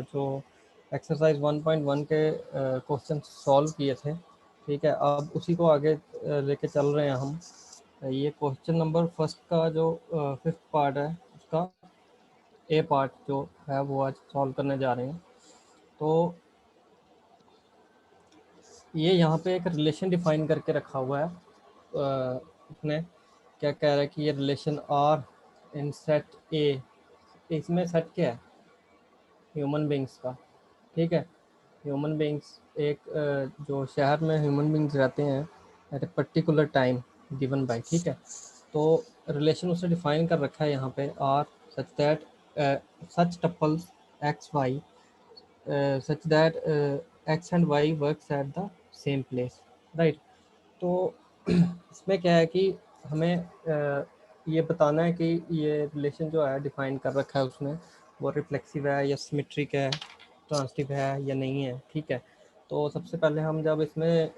जो एक्सरसाइज 1.1 के question solve किए थे, ठीक है। अब उसी को आगे लेके चल रहे हैं हम। ये क्वेश्चन नंबर फर्स्ट का जो 5th पार्ट है उसका ए पार्ट जो है वो आज सॉल्व करने जा रहे हैं। तो ये यहाँ पे एक रिलेशन डिफाइन करके रखा हुआ है। इसने क्या कह रहा है कि ये relation R in set A, इसमें सेट क्या है? ह्यूमन बींग्स का, ठीक है। ह्यूमन बींग्स एक जो शहर में ह्यूमन बींग्स रहते हैं at a particular time given by, ठीक है। तो रिलेशन उसने डिफाइन कर रखा है यहाँ पे, R such that such tuples X Y such that X and Y works at the same place, right. तो इसमें क्या है कि हमें ये बताना है कि ये रिलेशन जो है डिफाइन कर रखा है उसने, वो रिफ्लेक्सिव है या सिमेट्रिक है, ट्रांसिटिव है या नहीं है, ठीक है। तो सबसे पहले हम जब इसमें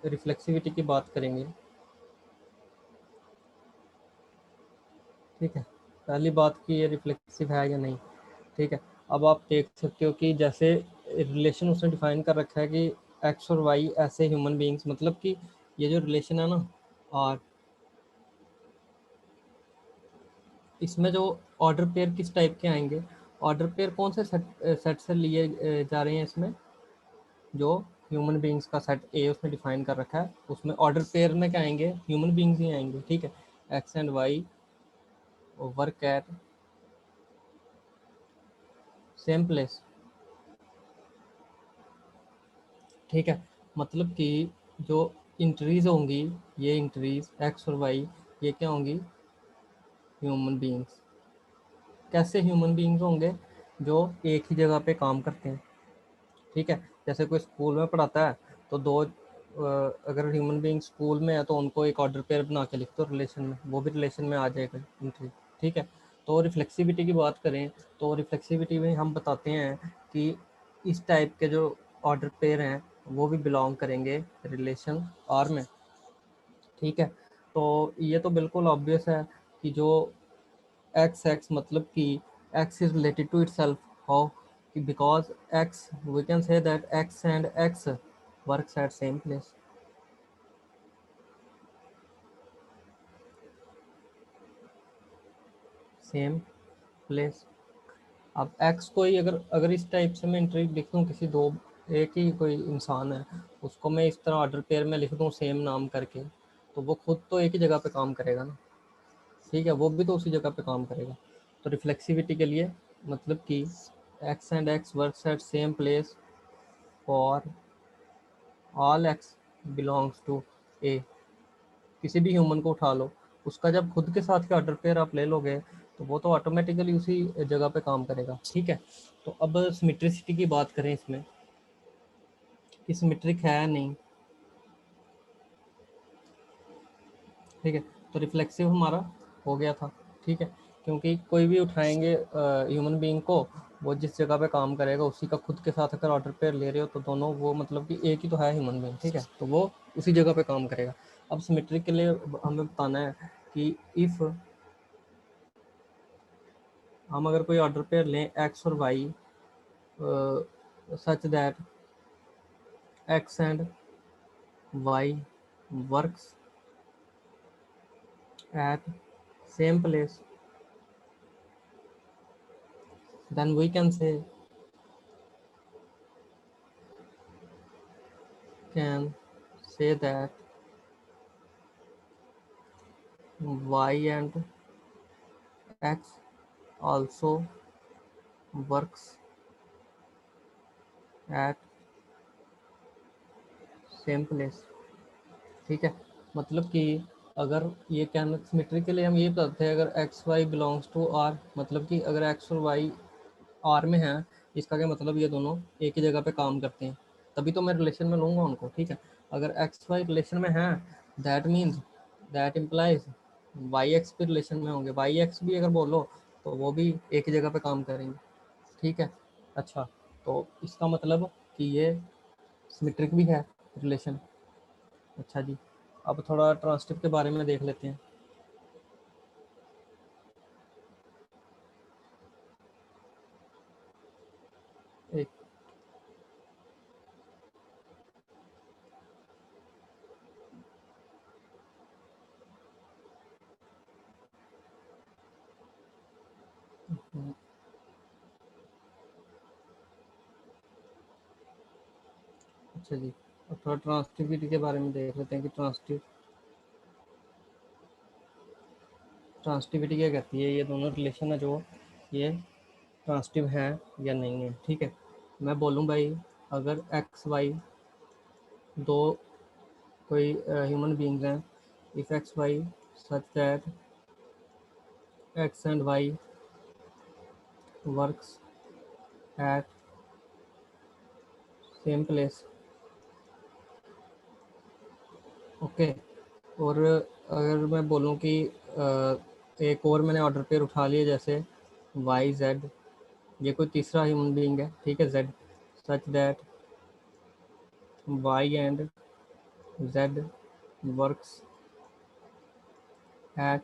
रिफ्लेक्सिविटी की बात करेंगे, ठीक है, पहली बात की ये रिफ्लेक्सिव है या नहीं, ठीक है। अब आप देख सकते हो कि जैसे रिलेशन उसने डिफाइन कर रखा है कि एक्स और वाई ऐसे ह्यूमन बीइंग्स, मतलब कि ये जो रिलेशन है ना और इसमें जो ऑर्डर पेयर किस टाइप के आएंगे, ऑर्डर पेयर कौन से सेट से लिए जा रहे हैं इसमें, जो ह्यूमन बीइंग्स का सेट ए उसने डिफाइन कर रखा है उसमें ऑर्डर पेयर में क्या आएंगे, ह्यूमन बीइंग्स ही आएंगे, ठीक है। X and Y work at same place, ठीक है। मतलब कि जो इंट्रीज होंगी, ये इंट्रीज एक्स और वाई ये क्या होंगी, ह्यूमन बीइंग्स। कैसे ह्यूमन बीइंग्स होंगे, जो एक ही जगह पे काम करते हैं, ठीक है। जैसे कोई स्कूल में पढ़ाता है तो दो अगर ह्यूमन बीइंग स्कूल में है तो उनको एक ऑर्डर पेयर बना के लिख दो रिलेशन में, वो भी रिलेशन में आ जाएगा इंट्री, ठीक है। तो रिफ्लेक्सिविटी की बात करें तो रिफ्लेक्सिविटी में हम बताते हैं कि इस टाइप के जो ऑर्डर पेयर हैं वो भी बिलोंग करेंगे रिलेशन आर में, ठीक है। तो ये तो बिल्कुल ऑब्वियस है कि जो एक्स एक्स मतलब कि x is related to itself, how, because x we can say that x and x works at same place, same place. अब x को ही अगर अगर इस टाइप से मैं इंट्री लिख दूँ, किसी दो एक ही कोई इंसान है उसको मैं इस तरह ऑर्डर पेयर में लिख दूँ सेम नाम करके, तो वो खुद तो एक ही जगह पे काम करेगा ना, ठीक है, वो भी तो उसी जगह पे काम करेगा। तो रिफ्लेक्सिविटी के लिए मतलब कि x and x works at same place for all x belongs to A. किसी भी ह्यूमन को उठा लो, उसका जब खुद के साथ के ऑर्डर पेयर आप ले लोगे तो वो तो ऑटोमेटिकली उसी जगह पे काम करेगा, ठीक है। तो अब सिमेट्रिसिटी की बात करें इसमें कि सिमेट्रिक है नहीं, ठीक है। तो रिफ्लेक्सिव हमारा हो गया था, ठीक है, क्योंकि कोई भी उठाएंगे ह्यूमन बीइंग को, वो जिस जगह पे काम करेगा उसी का खुद के साथ अगर ऑर्डर पेयर ले रहे हो तो दोनों वो मतलब कि एक ही तो है ह्यूमन बीइंग, ठीक है, तो वो उसी जगह पे काम करेगा। अब सिमेट्रिक के लिए हमें बताना है कि इफ़ हम अगर कोई ऑर्डर पेयर लें एक्स और Y such that X and Y works at same place, then we can say that y and x also works at same place, ठीक है। मतलब कि अगर ये क्या सिमेट्री के लिए हम ये बताते हैं, अगर x Y belongs to R, मतलब कि अगर एक्स और वाई आर में है, इसका क्या मतलब ये दोनों एक ही जगह पे काम करते हैं, तभी तो मैं रिलेशन में लूँगा उनको, ठीक है। अगर एक्स वाई रिलेशन में है that means that implies Y X भी रिलेशन में होंगे, वाई एक्स भी अगर बोलो तो वो भी एक ही जगह पे काम करेंगे, ठीक है। अच्छा, तो इसका मतलब कि ये सिमेट्रिक भी है रिलेशन। अच्छा जी, अब थोड़ा ट्रांसिटिव के बारे में देख लेते हैं। एक अच्छा जी, अब थोड़ा ट्रांसटिविटी के बारे में देख लेते हैं कि ट्रांसटिविटी क्या कहती है। ये दोनों रिलेशन है जो ये ट्रांसटिव है या नहीं है। ठीक है, मैं बोलूँ भाई अगर एक्स वाई दो कोई ह्यूमन बींग्स हैं, if X Y such that X and Y works at same place. Okay, और अगर मैं बोलूँ कि एक और मैंने ऑर्डर पेयर उठा लिया, जैसे वाई जेड, ये कोई तीसरा ह्यूमन बीइंग है, ठीक है, Z, such that Y and Z works at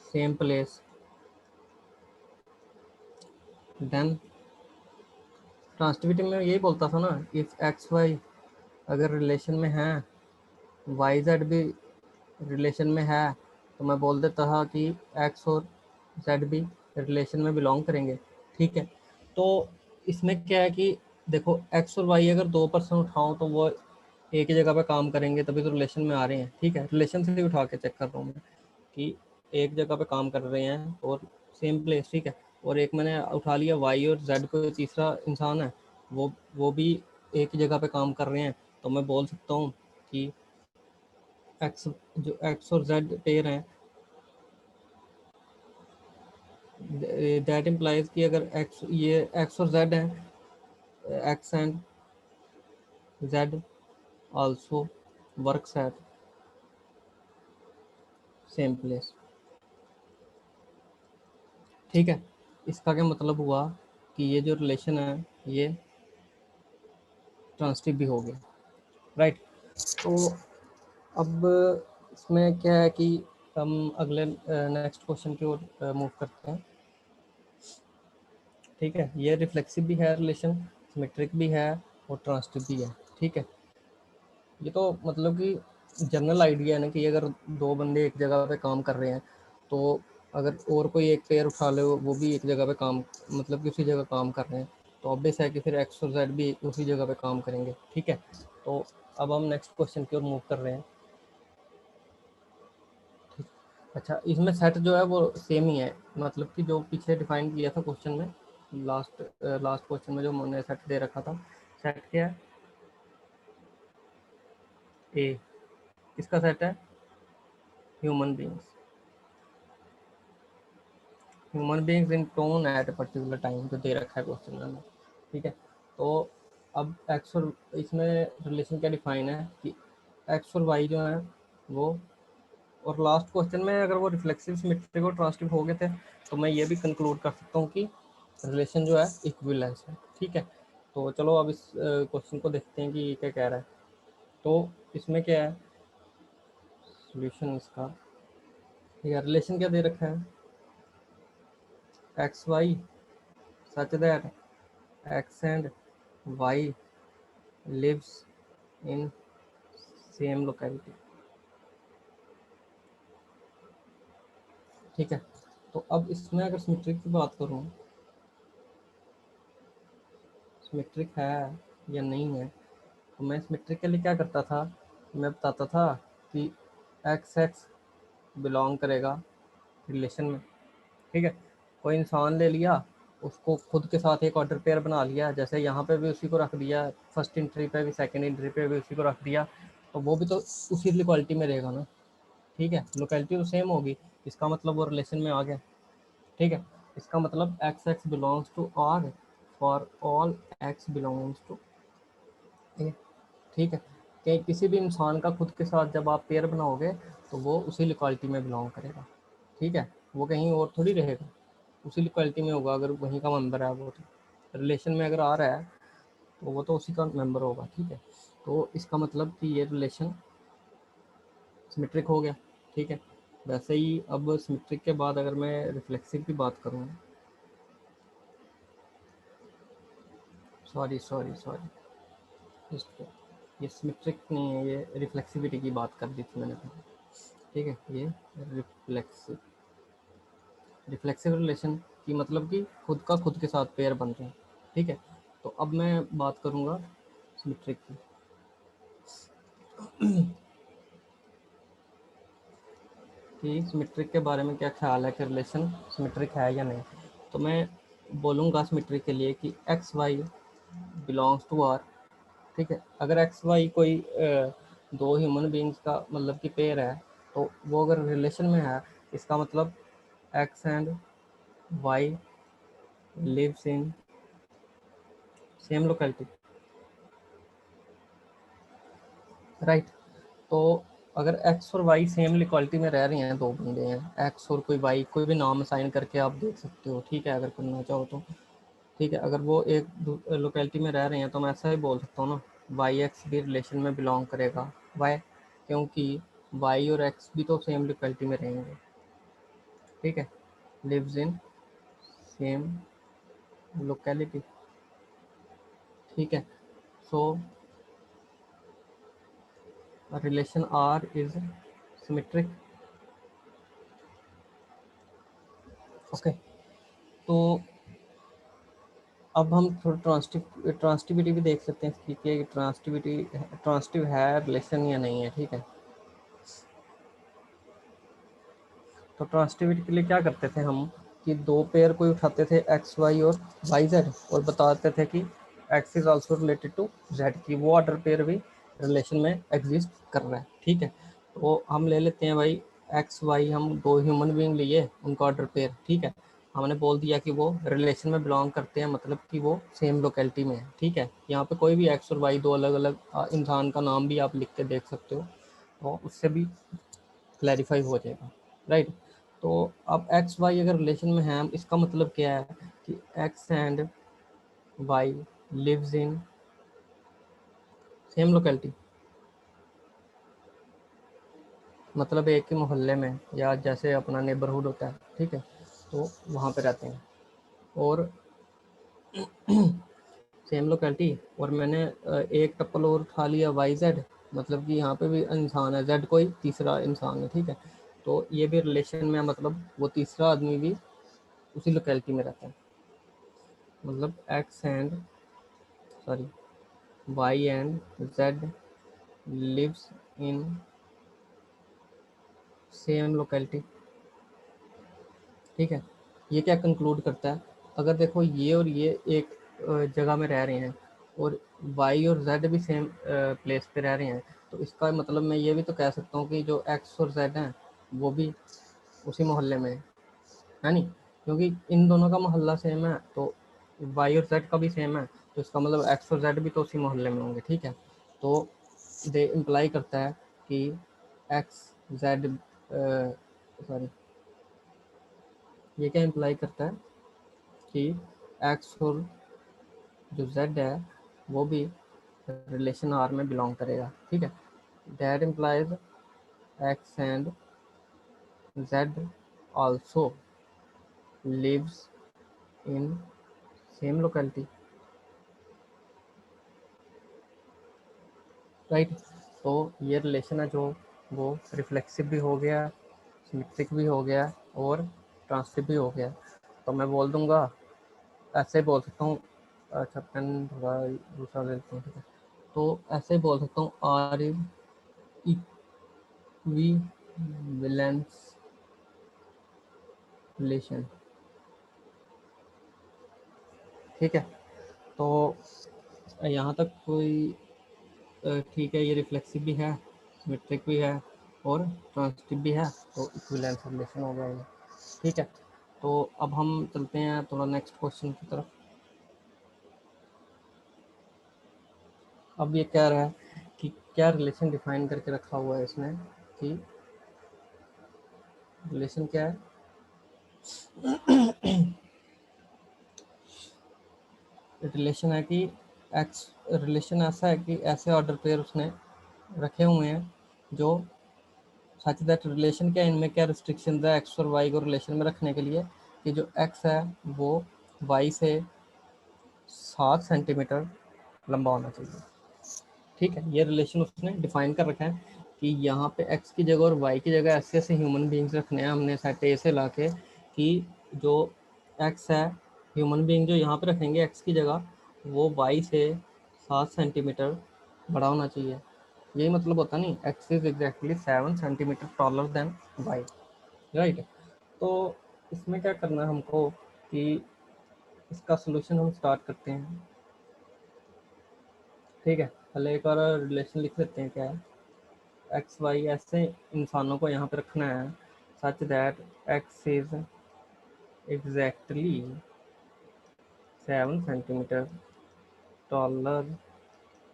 same place, then transitivity में यही बोलता था ना, इफ एक्स वाई अगर रिलेशन में है, वाई जेड भी रिलेशन में है, तो मैं बोल देता था कि एक्स और जेड भी रिलेशन में बिलोंग करेंगे। ठीक है, तो इसमें क्या है कि देखो एक्स और वाई अगर दो पर्सन उठाऊं तो वो एक ही जगह पे काम करेंगे, तभी तो रिलेशन में आ रहे हैं। ठीक है, रिलेशन से ही उठा के चेक कर रहा हूँ मैं कि एक जगह पे काम कर रहे हैं और सेम प्लेस। ठीक है, और एक मैंने उठा लिया वाई और जेड, को तीसरा इंसान है, वो भी एक ही जगह पे काम कर रहे हैं, तो मैं बोल सकता हूँ कि एक्स, जो एक्स और जेड पेयर हैं, दैट इम्प्लाइज कि अगर एक्स, ये एक्स और जेड हैं, x and Z also works at same place. ठीक है, इसका क्या मतलब हुआ कि ये जो रिलेशन है ये ट्रांसटिव भी हो गया। राइट, तो अब इसमें क्या है कि हम अगले नेक्स्ट क्वेश्चन की ओर मूव करते हैं। ठीक है, ये रिफ्लेक्सिव भी है रिलेशन, सिमेट्रिक भी है और ट्रांसटिव भी है। ठीक है, ये तो मतलब कि जनरल आइडिया है ना कि अगर दो बंदे एक जगह पे काम कर रहे हैं, तो अगर और कोई एक पेयर उठा ले, वो भी एक जगह पे काम, मतलब कि उसी जगह काम कर रहे हैं, तो ऑब्वियस है कि फिर एक्स और जेड भी उसी जगह पे काम करेंगे। ठीक है, तो अब हम नेक्स्ट क्वेश्चन की ओर मूव कर रहे हैं। अच्छा, इसमें सेट जो है वो सेम ही है, मतलब कि जो पीछे डिफाइन किया था क्वेश्चन में, लास्ट क्वेश्चन में जो मैंने सेट दे रखा था, सेट क्या है, ए, इसका सेट है human beings, human beings in tone at particular time, जो दे रखा है क्वेश्चन में। ठीक है, तो अब एक्स और, इसमें रिलेशन क्या डिफाइन है कि एक्स और वाई जो है वो, और लास्ट क्वेश्चन में अगर वो रिफ्लेक्सिव, सिमेट्रिक और ट्रांसटिव हो गए थे, तो मैं ये भी कंक्लूड कर सकता हूँ कि रिलेशन जो है इक्विवेलेंस है। ठीक है, तो चलो अब इस क्वेश्चन को देखते हैं कि ये क्या कह रहा है। तो इसमें क्या है सोल्यूशन इसका, या रिलेशन क्या दे रखा है, X Y such that X and Y lives in same locality. ठीक है, तो अब इसमें अगर सिमेट्रिक की बात करूँ, सिमेट्रिक है या नहीं है, तो मैं सिमेट्रिक के लिए क्या करता था, मैं बताता था कि एक्स एक्स बिलोंग करेगा रिलेशन में। ठीक है, कोई इंसान ले लिया, उसको खुद के साथ एक ऑर्डर पेयर बना लिया, जैसे यहाँ पे भी उसी को रख दिया, फर्स्ट एंट्री पे भी सेकंड एंट्री पे भी उसी को रख दिया, तो वो भी तो उसी लोकेलिटी में रहेगा ना। ठीक है, लोकेलिटी तो सेम होगी, इसका मतलब वो रिलेशन में आ गया। ठीक है, इसका मतलब X X belongs to R for all x belongs to A. ठीक है, कि किसी भी इंसान का खुद के साथ जब आप पेयर बनाओगे, तो वो उसी लोकेलिटी में बिलोंग करेगा। ठीक है, वो कहीं और थोड़ी रहेगा, उसी लोकेलिटी में होगा, अगर वहीं का मेंबर है वो, तो रिलेशन में अगर आ रहा है तो वो तो उसी का मेंबर होगा। ठीक है, तो इसका मतलब कि ये रिलेशन सिमेट्रिक हो गया। ठीक है, वैसे ही अब सिमेट्रिक के बाद अगर मैं रिफ्लेक्सिव की बात करूँ, सॉरी सॉरी सॉरी, ये सिमेट्रिक नहीं है, ये रिफ्लेक्सिविटी की बात कर दी थी मैंने, ठीक है। ये रिफ्लेक्सिव रिलेशन की मतलब कि खुद का खुद के साथ पेयर बन रहे हैं, ठीक है। तो अब मैं बात करूँगा सिमेट्रिक की। कि सिमेट्रिक के बारे में क्या ख्याल है कि रिलेशन सिमेट्रिक है या नहीं। तो मैं बोलूँगा सिमेट्रिक के लिए कि X Y belongs to R, ठीक है। अगर एक्स वाई कोई दो ह्यूमन बींग्स का मतलब कि पेयर है, तो वो अगर रिलेशन में है, इसका मतलब X and Y lives in same locality, right. तो अगर एक्स और वाई सेम लोकेलिटी में रह रहे हैं, दो बंदे हैं एक्स और कोई वाई, कोई भी नाम असाइन करके आप देख सकते हो, ठीक है, अगर करना चाहो तो, ठीक है। अगर वो एक लोकेलिटी में रह रहे हैं तो मैं ऐसा ही बोल सकता हूँ ना, वाई एक्स भी रिलेशन में बिलोंग करेगा। वाई, क्योंकि वाई और एक्स भी तो सेम लोकेलिटी में रहेंगे, ठीक है, लिव्स इन सेम लोकेलिटी, ठीक है। So relation R is symmetric, okay. तो अब हम थोड़ा ट्रांसटिविटी भी देख सकते हैं इसकी, कि ट्रांसटिव है रिलेशन या नहीं है, ठीक है। तो ट्रांसटिविटी के लिए क्या करते थे हम, कि दो पेयर को उठाते थे एक्स वाई और वाई जेड, और बताते थे कि x is also related to Z, की वो ऑर्डर पेयर भी रिलेशन में एग्जिस्ट कर रहा है, ठीक है। तो हम ले लेते हैं भाई एक्स वाई, हम दो ह्यूमन बीइंग लिए, उनका ऑर्डर पेयर, ठीक है। हमने बोल दिया कि वो रिलेशन में बिलोंग करते हैं, मतलब कि वो सेम लोकेलिटी में है, ठीक है। यहाँ पे कोई भी एक्स और वाई दो अलग अलग इंसान का नाम भी आप लिख के देख सकते हो, तो उससे भी क्लैरिफाई हो जाएगा, राइट। तो अब एक्स वाई अगर रिलेशन में है, इसका मतलब क्या है कि X and Y lives in same locality, मतलब एक ही मोहल्ले में, या जैसे अपना नेबरहुड होता है, ठीक है, तो वहाँ पे रहते हैं और सेम लोकेलिटी। और मैंने एक टप्पल और उठा लिया वाई जेड, मतलब कि यहाँ पे भी इंसान है, जेड कोई तीसरा इंसान है, ठीक है। तो ये भी रिलेशन में, मतलब वो तीसरा आदमी भी उसी लोकेलिटी में रहता है, मतलब X and sorry Y and Z lives in same locality, ठीक है। ये क्या कंक्लूड करता है, अगर देखो ये और ये एक जगह में रह रहे हैं, और वाई और जेड भी सेम प्लेस पे रह रहे हैं, तो इसका मतलब मैं ये भी तो कह सकता हूँ कि जो एक्स और जेड हैं वो भी उसी मोहल्ले में है नहीं, क्योंकि इन दोनों का मोहल्ला सेम है, तो वाई और जेड का भी सेम है, तो इसका मतलब एक्स और जेड भी तो उसी मोहल्ले में होंगे, ठीक है। तो दे इम्प्लाई करता है कि एक्स जेड सॉरी, ये क्या इम्प्लाई करता है कि एक्स और जो जेड है वो भी रिलेशन आर में बिलोंग करेगा, ठीक है। That implies X and Z also lives in same locality, right. तो ये रिलेशन है जो वो रिफ्लेक्सिव भी हो गया, सिमेट्रिक भी हो गया, और ट्रांसटिव भी हो गया। तो मैं बोल दूंगा, ऐसे बोल सकता हूँ, अच्छा पेन थोड़ा दूसरा ले लेता हूँ, ठीक है। तो ऐसे ही बोल सकता हूँ, आर इज इक्विवेलेंस रिलेशन, ठीक है। तो यहाँ तक कोई ठीक है, ये रिफ्लेक्सिव भी है, सिमेट्रिक भी है, और ट्रांसटिव भी है, तो इक्विवेलेंस रिलेशन हो गया ये, ठीक है। तो अब हम चलते हैं थोड़ा नेक्स्ट क्वेश्चन की तरफ। अब ये कह रहा है कि क्या रिलेशन डिफाइन करके रखा हुआ है इसमें, कि रिलेशन क्या है, रिलेशन है कि एक्स, रिलेशन ऐसा है कि ऐसे ऑर्डर पेयर उसने रखे हुए हैं जो सच दैट रिलेशन, क्या इनमें क्या रिस्ट्रिक्शन है एक्स और वाई को रिलेशन में रखने के लिए, कि जो एक्स है वो वाई से 7 सेंटीमीटर लंबा होना चाहिए। ठीक है, ये रिलेशन उसने डिफाइन कर रखा है कि यहाँ पे x की जगह और y की जगह ऐसे ऐसे ह्यूमन बींग्स रखने हैं हमने सेट ए से ला के, कि जो x है ह्यूमन बींग जो यहाँ पे रखेंगे x की जगह, वो y से 7 सेंटीमीटर बड़ा होना चाहिए। यही मतलब होता नहीं, x is exactly 7 centimetre taller then y, right. तो इसमें क्या करना है हमको कि इसका सोल्यूशन हम स्टार्ट करते हैं। ठीक है, पहले एक और रिलेशन लिख लेते हैं। क्या है, एक्स वाई ऐसे इंसानों को यहाँ पे रखना है such that X is exactly 7 centimetre taller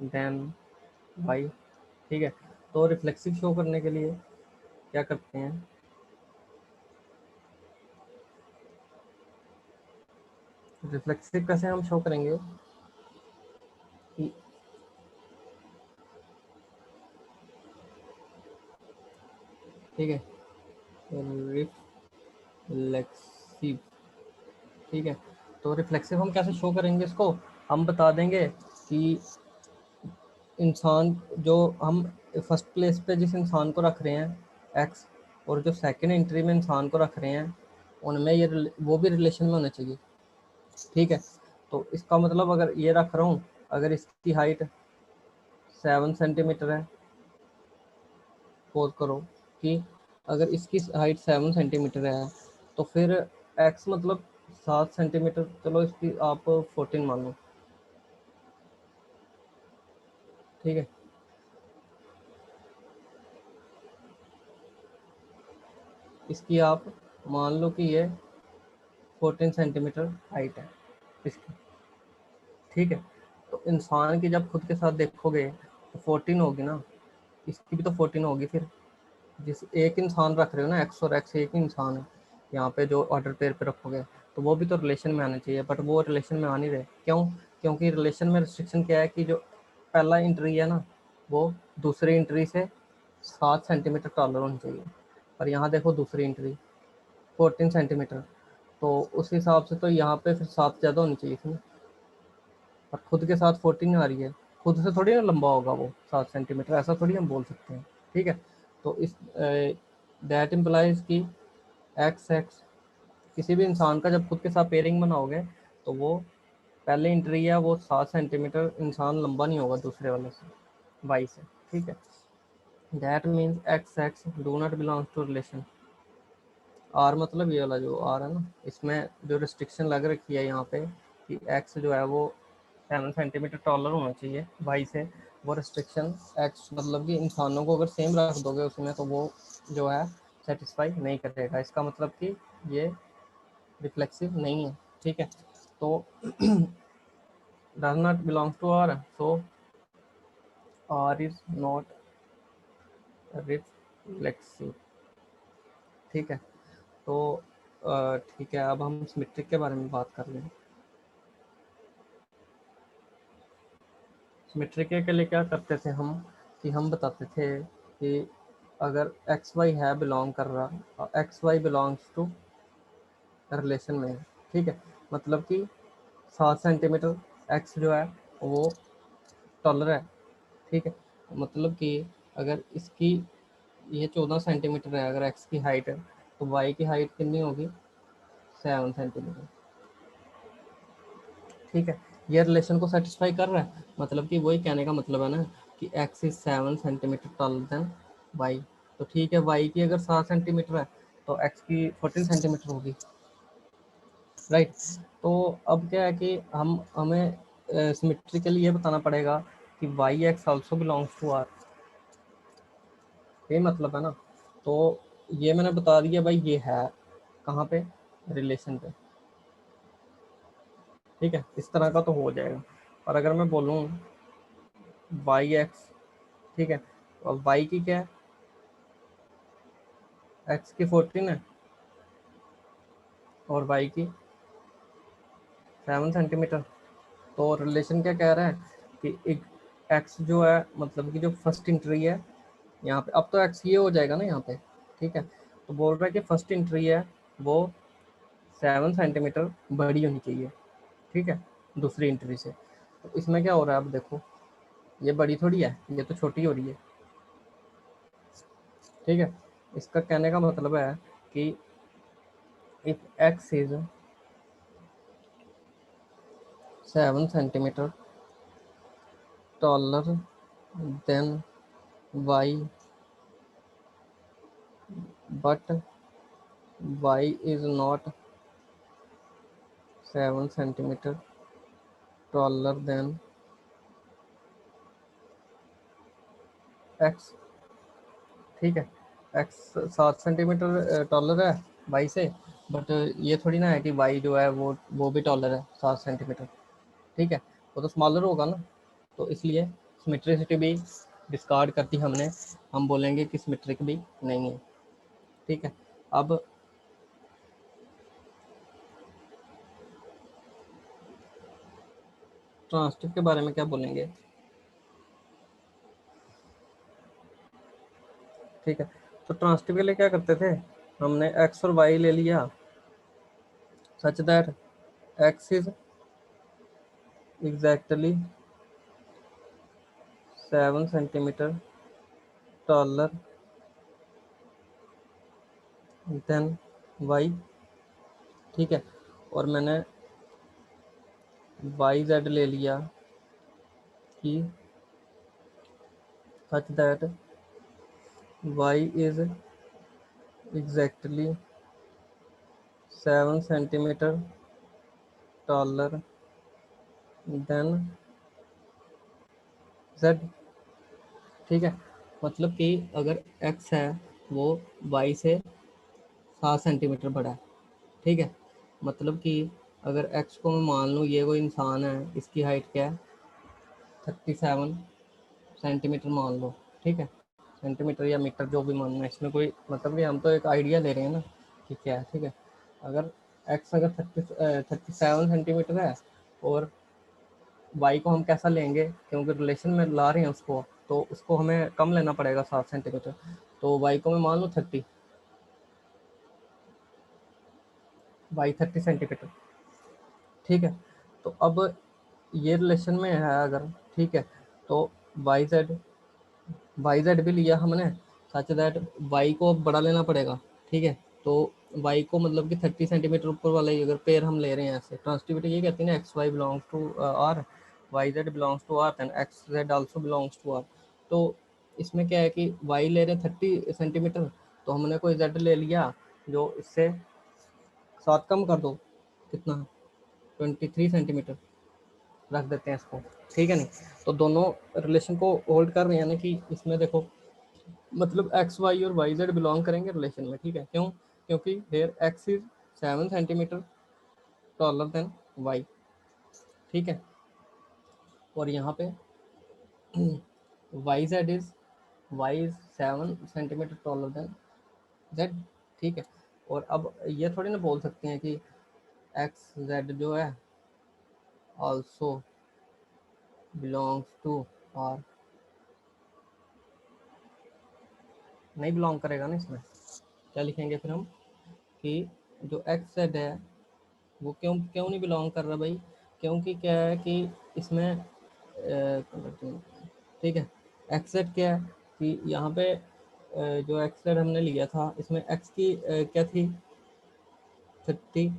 than Y. ठीक है, तो रिफ्लेक्सिव शो करने के लिए क्या करते हैं, रिफ्लेक्सिव कैसे हम शो करेंगे कि ठीक है, रिफ्लेक्सिव। ठीक है, तो रिफ्लेक्सिव हम कैसे शो करेंगे इसको, हम बता देंगे कि इंसान जो हम फर्स्ट प्लेस पे जिस इंसान को रख रहे हैं एक्स, और जो सेकंड एंट्री में इंसान को रख रहे हैं, उनमें ये वो भी रिलेशन में होने चाहिए। ठीक है, तो इसका मतलब अगर ये रख रहा हूँ, अगर इसकी हाइट 7 सेंटीमीटर है, सपोज करो कि अगर इसकी हाइट 7 सेंटीमीटर है, तो फिर एक्स मतलब 7 सेंटीमीटर, चलो इसकी आप 14 मान लो। ठीक है, इसकी आप मान लो कि ये 14 सेंटीमीटर हाइट है इसकी। ठीक है, तो इंसान की जब खुद के साथ देखोगे तो 14 होगी ना, इसकी भी तो 14 होगी। फिर जिस एक इंसान रख रहे हो ना, एक्स और एक्स एक ही इंसान है यहाँ पे जो ऑर्डर पेयर पे रखोगे, तो वो भी तो रिलेशन में आने चाहिए, बट वो रिलेशन में आ नहीं रहे। क्यों? क्योंकि रिलेशन में रिस्ट्रिक्शन क्या है कि जो पहला इंट्री है ना, वो दूसरी इंट्री से 7 सेंटीमीटर टॉलर होनी चाहिए। और यहाँ देखो दूसरी इंट्री 14 सेंटीमीटर, तो उस हिसाब से तो यहाँ पे फिर 7 ज़्यादा होनी चाहिए थी ना, और खुद के साथ 14 आ रही है, खुद से थोड़ी ना लंबा होगा वो 7 सेंटीमीटर, ऐसा थोड़ी हम बोल सकते हैं। ठीक है, तो इस दैट इम्प्लाइज कि एक्स एक्स किसी भी इंसान का जब खुद के साथ पेयरिंग बनाओगे, तो वो पहले इंट्री है वो 7 सेंटीमीटर इंसान लंबा नहीं होगा दूसरे वाले से, वाई से। ठीक है, that means X X do not belongs to relation. R मतलब ये वाला जो आर है ना, इसमें जो रिस्ट्रिक्शन लग रखी है यहाँ पे कि एक्स जो है वो 7 सेंटीमीटर टॉलर होना चाहिए वाई से, वो रिस्ट्रिक्शन एक्स मतलब कि इंसानों को अगर सेम रख दोगे उसमें, तो वो जो है सेटिस्फाई नहीं करेगा। इसका मतलब कि ये रिफ्लेक्सिव नहीं है। ठीक है, तो does not belongs to R, so R is not reflexive. ठीक है, तो ठीक है, अब हम सिमेट्रिक के बारे में बात कर लें। सिमेट्रिक के लिए क्या करते थे हम, कि हम बताते थे कि अगर एक्स वाई है बिलोंग कर रहा, X Y belongs to relation में है। ठीक है, मतलब कि 7 सेंटीमीटर एक्स जो है वो टॉलर है। ठीक है, मतलब कि अगर इसकी ये 14 सेंटीमीटर है अगर एक्स की हाइट है, तो वाई की हाइट कितनी होगी, 7 सेंटीमीटर। ठीक है, ये रिलेशन को सेटिस्फाई कर रहा है, मतलब कि वही कहने का मतलब है ना कि x is 7 centimetre taller than Y. तो ठीक है, वाई की अगर 7 सेंटीमीटर है तो एक्स की 14 सेंटीमीटर होगी, राइट। तो अब क्या है कि हमें सिमेट्रिकली ये बताना पड़ेगा कि Y X also belongs to R, ये मतलब है ना। तो ये मैंने बता दिया भाई, ये है कहाँ पे, रिलेशन पे। ठीक है, इस तरह का तो हो जाएगा। और अगर मैं बोलूँ वाई एक्स, ठीक है, और वाई की क्या है, एक्स की 14 है और वाई की 7 सेंटीमीटर। तो रिलेशन क्या कह रहा है कि एक एक्स जो है मतलब कि जो फर्स्ट इंट्री है यहाँ पे, अब तो एक्स ये हो जाएगा ना यहाँ पे। ठीक है, तो बोल रहा है कि फर्स्ट इंट्री है वो 7 सेंटीमीटर बड़ी होनी चाहिए। ठीक है, दूसरी एंट्री से। तो इसमें क्या हो रहा है, अब देखो ये बड़ी थोड़ी है, ये तो छोटी हो रही है, ठीक है। इसका कहने का मतलब है कि if x is 7 centimetre taller than y, but y is not 7 centimetre taller than x, ठीक है। x 7 सेंटीमीटर टॉलर है y से, बट ये थोड़ी ना है कि y जो है वो भी टॉलर है 7 सेंटीमीटर, ठीक है। वो तो स्मॉलर होगा ना, तो इसलिए सिमेट्रिसिटी भी डिस्कार्ड करती हमने, हम बोलेंगे कि सिमेट्रिक भी नहीं है, ठीक है। अब ट्रांसटिव के बारे में क्या बोलेंगे, ठीक है। तो ट्रांसटिव के लिए क्या करते थे, हमने x और y ले लिया such that x is exactly 7 centimetre taller then y, ठीक है। और मैंने वाई जेड ले लिया कि such that y is exactly 7 centimetre taller then z, ठीक है। मतलब कि अगर x है वो y से 7 सेंटीमीटर बड़ा है, ठीक है। मतलब कि अगर x को मैं मान लूँ ये कोई इंसान है, इसकी हाइट क्या है 37 सेंटीमीटर मान लो, ठीक है। सेंटीमीटर या मीटर जो भी मानना है, इसमें कोई मतलब कि हम तो एक आइडिया ले रहे हैं ना कि क्या है, ठीक है। अगर x अगर 37 सेंटीमीटर है और y को हम कैसा लेंगे, क्योंकि रिलेशन में ला रहे हैं उसको, तो उसको हमें कम लेना पड़ेगा 7 सेंटीमीटर। तो y को मैं मान लूँ 30, y 30 सेंटीमीटर, ठीक है। तो अब ये रिलेशन में है अगर, ठीक है, तो वाई जेड भी लिया हमने सच दैट वाई को अब बड़ा लेना पड़ेगा, ठीक है। तो वाई को मतलब कि 30 सेंटीमीटर ऊपर वाला ही अगर पेयर हम ले रहे हैं ऐसे, ट्रांसटिविटी ये कहती है ना X Y belongs to R, Y Z belongs to R, then X Z also belongs to R. तो इसमें क्या है कि वाई ले रहे हैं 30 सेंटीमीटर, तो हमने कोई जेड ले लिया जो इससे 7 कम कर दो, कितना 23 सेंटीमीटर रख देते हैं इसको, ठीक है। नहीं तो दोनों रिलेशन को होल्ड कर रहे हैं ना कि इसमें देखो मतलब एक्स वाई और वाई जेड बिलोंग करेंगे रिलेशन में, ठीक है। क्यों, क्योंकि here X is 7 centimetre taller than Y, ठीक है। और यहाँ पे Y Z is 7 centimetre taller than Z, ठीक है। और अब ये थोड़ी ना बोल सकते हैं कि एक्स जेड जो है ऑल्सो बिलोंग्स टू आर, नहीं बिलोंग करेगा ना इसमें। क्या लिखेंगे फिर हम कि जो एक्स जेड है वो क्यों क्यों नहीं बिलोंग कर रहा भाई, क्योंकि क्या है कि इसमें ठीक है एक्स जेड क्या है कि यहाँ पे जो एक्स जेड हमने लिया था इसमें एक्स की क्या थी 37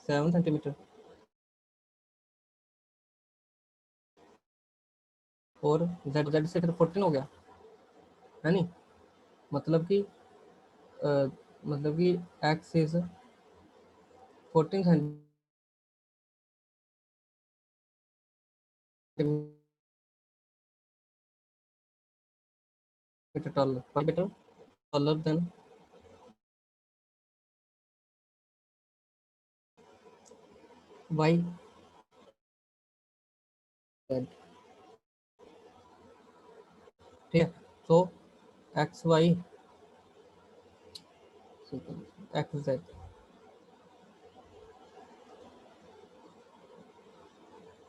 सेंटीमीटर, और जेड जेड से फिर 14 हो गया, है नहीं। मतलब कि मतलब कि x is 14 centimetre taller than y z, ठीक है। तो X Y X Z,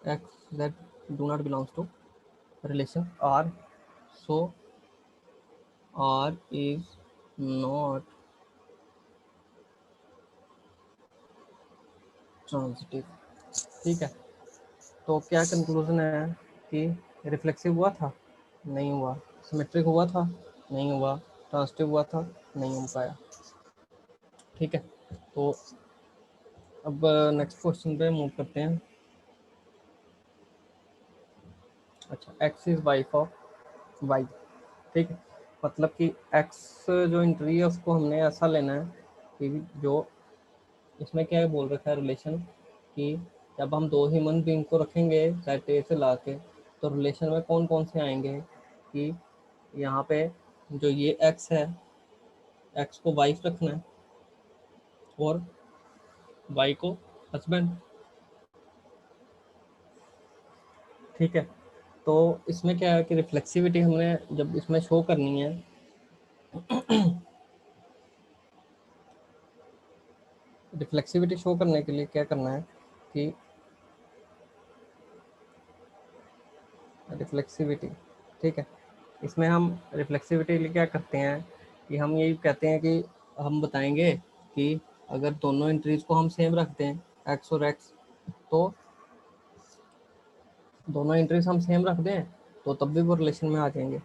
X Z do not belongs to relation R, so R is not transitive. ठीक है, तो क्या कंक्लूजन है कि रिफ्लेक्सिव हुआ था, नहीं हुआ, सिमेट्रिक हुआ था, नहीं हुआ, ट्रांजिटिव हुआ था, नहीं हो पाया। ठीक है, तो अब नेक्स्ट क्वेश्चन पे मूव करते हैं। अच्छा, X is wife of Y. ठीक है, मतलब कि एक्स जो इंट्री है उसको हमने ऐसा लेना है कि जो इसमें क्या है बोल रखा है रिलेशन कि जब हम दो ह्यूमन बीइंग को रखेंगे सेट ए से ला के, तो रिलेशन में कौन कौन से आएंगे कि यहाँ पे जो ये एक्स है, एक्स को वाइफ रखना है और वाई को हस्बैंड। ठीक है, तो इसमें क्या है कि रिफ्लेक्सिविटी हमने जब इसमें शो करनी है, रिफ्लेक्सिविटी शो करने के लिए क्या करना है कि रिफ्लेक्सिविटी, ठीक है, इसमें हम रिफ्लेक्सिविटी के लिए क्या करते हैं कि हम यही कहते हैं कि हम बताएंगे कि अगर दोनों एंट्रीज को हम सेम रखते हैं एक्स और एक्स, तो दोनों एंट्रीज हम सेम रख दें तो तब भी वो रिलेशन में आ जाएंगे,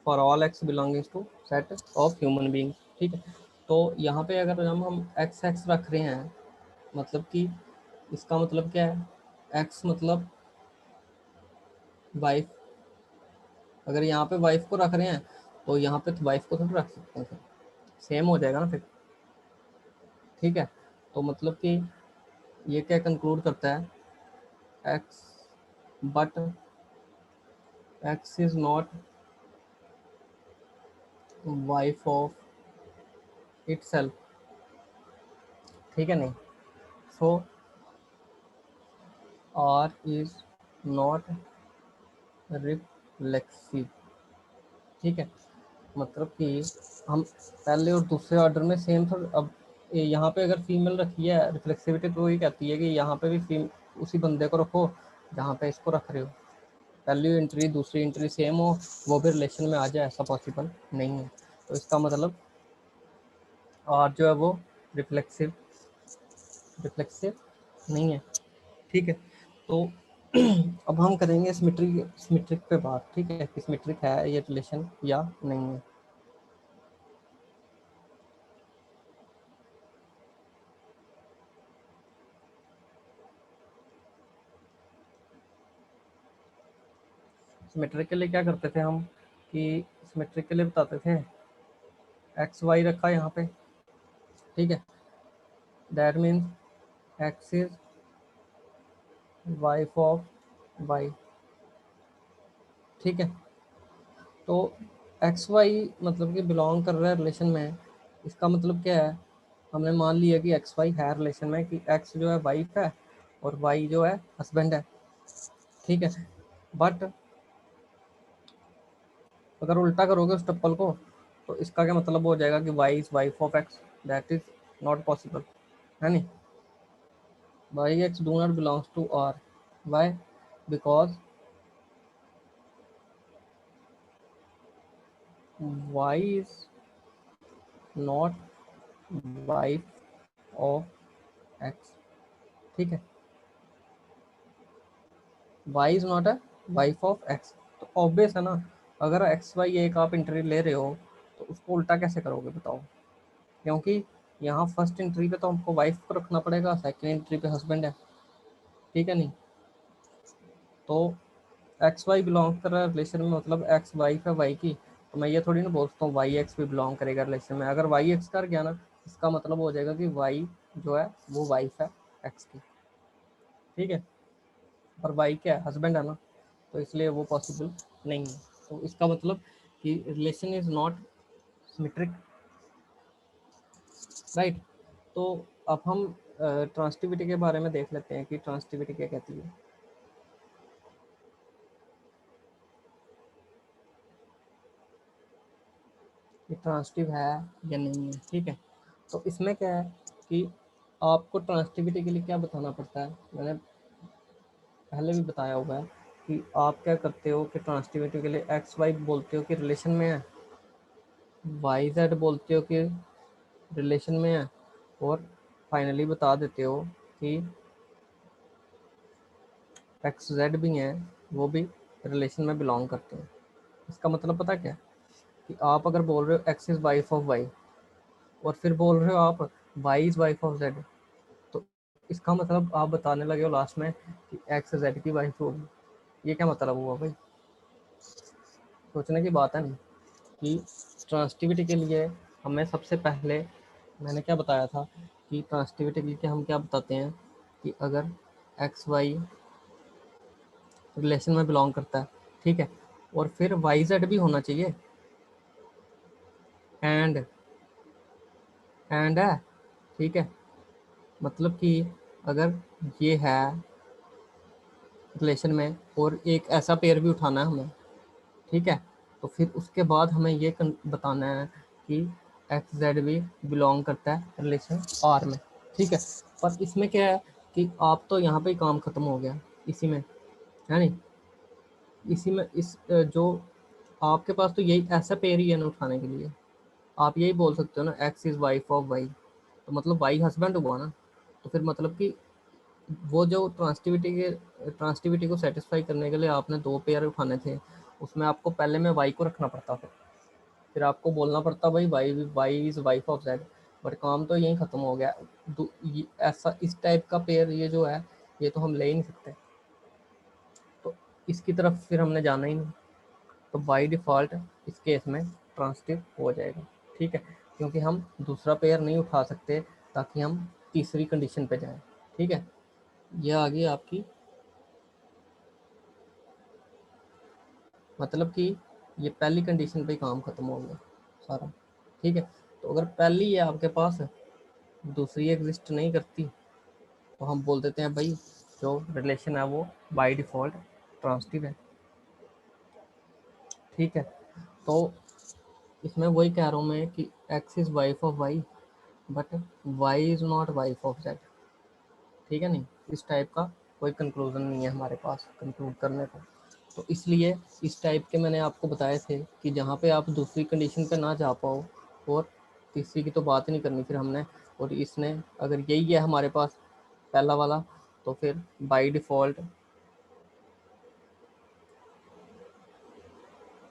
for all X belongings to set of human being. ठीक है, तो यहाँ पे अगर हम एक्स एक्स रख रहे हैं, मतलब कि इसका मतलब क्या है, एक्स मतलब वाइफ, अगर यहाँ पे वाइफ को रख रहे हैं तो यहाँ पे तो वाइफ को थोड़ा रख सकते हैं, फिर सेम हो जाएगा ना फिर। ठीक है, तो मतलब कि ये क्या कंक्लूड करता है, x but x is not wife of itself. ठीक है, नहीं, सो आर इज नॉट रिफ्लेक्सिव। ठीक है, मतलब कि हम पहले और दूसरे ऑर्डर में सेम था। अब यहाँ पे अगर फीमेल रखी है रिफ्लेक्सिविटी, तो ये कहती है कि यहाँ पे भी उसी बंदे को रखो जहाँ पे इसको रख रहे हो, पहली एंट्री दूसरी एंट्री सेम हो, वो भी रिलेशन में आ जाए, ऐसा पॉसिबल नहीं है। तो इसका मतलब आर जो है वो रिफ्लेक्सिव रिफ्लेक्सिव नहीं है। ठीक है, तो अब हम करेंगे सिमेट्रिक पे बात। ठीक है, कि सिमेट्रिक है ये रिलेशन या नहीं है। सिमेट्रिक के लिए क्या करते थे हम कि सिमेट्रिक के लिए बताते थे एक्स वाई रखा यहाँ पे। ठीक है, that means X is wife of Y. ठीक है, तो एक्स वाई मतलब कि बिलोंग कर रहा है रिलेशन में, इसका मतलब क्या है, हमने मान लिया कि एक्स वाई है रिलेशन में, कि एक्स जो है वाइफ है और वाई जो है हस्बैंड है। ठीक है, बट अगर उल्टा करोगे उस टप्पल को, तो इसका क्या मतलब हो जाएगा कि Y is wife of X, that is not possible, है नहीं। Y x do not belongs to R, Y, because Y is not wife of x. ठीक है, Y is not a wife of x, तो obvious है ना, अगर x Y एक आप इंटरव्यू ले रहे हो तो उसको उल्टा कैसे करोगे बताओ, क्योंकि यहाँ फर्स्ट एंट्री पे तो हमको वाइफ को रखना पड़ेगा, सेकंड एंट्री पे हस्बैंड है। ठीक है, नहीं, तो एक्स वाई बिलोंग कर रहा है रिलेशन में, मतलब एक्स वाइफ है वाई की, तो मैं ये थोड़ी ना बोलता हूँ वाई एक्स भी बिलोंग करेगा रिलेशन में। अगर वाई एक्स कर गया ना, इसका मतलब हो जाएगा कि वाई जो है वो वाइफ है एक्स की। ठीक है, और वाई क्या है, हस्बैंड है ना, तो इसलिए वो पॉसिबल नहीं है। तो इसका मतलब कि relation is not symmetric, right. तो अब हम ट्रांसिटिविटी के बारे में देख लेते हैं कि ट्रांसिटिविटी क्या कहती है। कि ट्रांसिटिव है या नहीं है। ठीक है, तो इसमें क्या है कि आपको ट्रांसिटिविटी के लिए क्या बताना पड़ता है, मैंने पहले भी बताया हुआ है कि आप क्या करते हो कि ट्रांसिटिविटी के लिए एक्स वाई बोलते हो कि रिलेशन में है, वाई जेड बोलते हो कि रिलेशन में है, और फाइनली बता देते हो कि एक्स जेड भी हैं, वो भी रिलेशन में बिलोंग करते हैं। इसका मतलब पता क्या है कि आप अगर बोल रहे हो X is wife of Y और फिर बोल रहे हो आप Y is wife of Z, तो इसका मतलब आप बताने लगे हो लास्ट में कि एक्स जेड की वाइफ होगी। ये क्या मतलब हुआ भाई? सोचने की बात है नहीं कि ट्रांसटिविटी के लिए हमें सबसे पहले मैंने क्या बताया था कि ट्रांसटिविटी के लिए हम क्या बताते हैं कि अगर एक्स वाई रिलेशन में बिलोंग करता है, ठीक है, और फिर वाई जेड भी होना चाहिए, एंड है, ठीक है, मतलब कि अगर ये है रिलेशन में और एक ऐसा पेयर भी उठाना है हमें, ठीक है, तो फिर उसके बाद हमें ये बताना है कि एक्स जेड भी बिलोंग करता है रिलेशन आर में, ठीक है। पर इसमें क्या है कि आप तो यहाँ पे ही काम खत्म हो गया इसी में, है नहीं, इसी में इस जो आपके पास तो यही ऐसा पेयर ही है ना उठाने के लिए। आप यही बोल सकते हो ना X is wife of Y, तो मतलब वाई हस्बैंड हुआ ना, तो फिर मतलब कि वो जो ट्रांसटिविटी को सेटिस्फाई करने के लिए आपने दो पेयर उठाने थे, उसमें आपको पहले में वाई को रखना पड़ता, फिर आपको बोलना पड़ता भाई Y is wife of Z, but काम तो यहीं ख़त्म हो गया। ऐसा इस टाइप का पेयर ये जो है ये तो हम ले ही नहीं सकते, तो इसकी तरफ फिर हमने जाना ही नहीं, तो बाय डिफ़ॉल्ट इस केस में ट्रांसटिव हो जाएगा, ठीक है, क्योंकि हम दूसरा पेयर नहीं उठा सकते ताकि हम तीसरी कंडीशन पे जाएं, ठीक है। यह आ गई आपकी, मतलब कि ये पहली कंडीशन पे काम ख़त्म हो गया सारा, ठीक है। तो अगर पहली है आपके पास, दूसरी एग्जिस्ट नहीं करती, तो हम बोल देते हैं भाई जो रिलेशन है वो बाय डिफ़ॉल्ट ट्रांसटिव है, ठीक है। तो इसमें वही कह रहा हूँ मैं कि X is wife of Y but Y is not wife of Z, ठीक है। नहीं, इस टाइप का कोई कंक्लूजन नहीं है हमारे पास कंक्लूड करने को, तो इसलिए इस टाइप के मैंने आपको बताए थे कि जहाँ पे आप दूसरी कंडीशन पे ना जा पाओ और तीसरी की तो बात ही नहीं करनी फिर हमने, और इसने अगर यही है हमारे पास पहला वाला, तो फिर बाय डिफ़ॉल्ट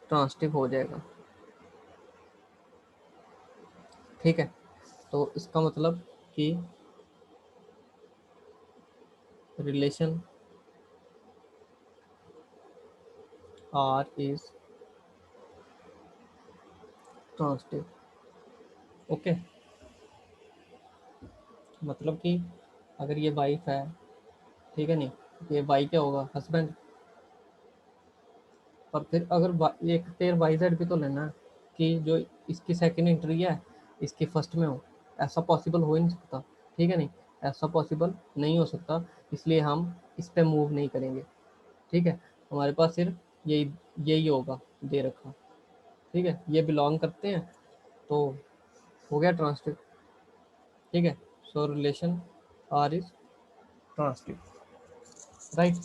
ट्रांसटिव हो जाएगा, ठीक है। तो इसका मतलब कि relation R is transitive, okay. मतलब कि अगर ये वाइफ है, ठीक है, नहीं, ये वाई क्या होगा, हस्बैंड, और फिर अगर एक पेयर वाई जेड भी तो लेना है कि जो इसकी सेकंड एंट्री है इसकी फर्स्ट में हो, ऐसा पॉसिबल हो ही नहीं सकता, ठीक है। नहीं, ऐसा पॉसिबल नहीं हो सकता, इसलिए हम इस पे मूव नहीं करेंगे, ठीक है। हमारे पास सिर्फ यही यही होगा दे रखा, ठीक है, ये बिलोंग करते हैं, तो हो गया ट्रांसटिव, ठीक है। So relation R is transitive, right,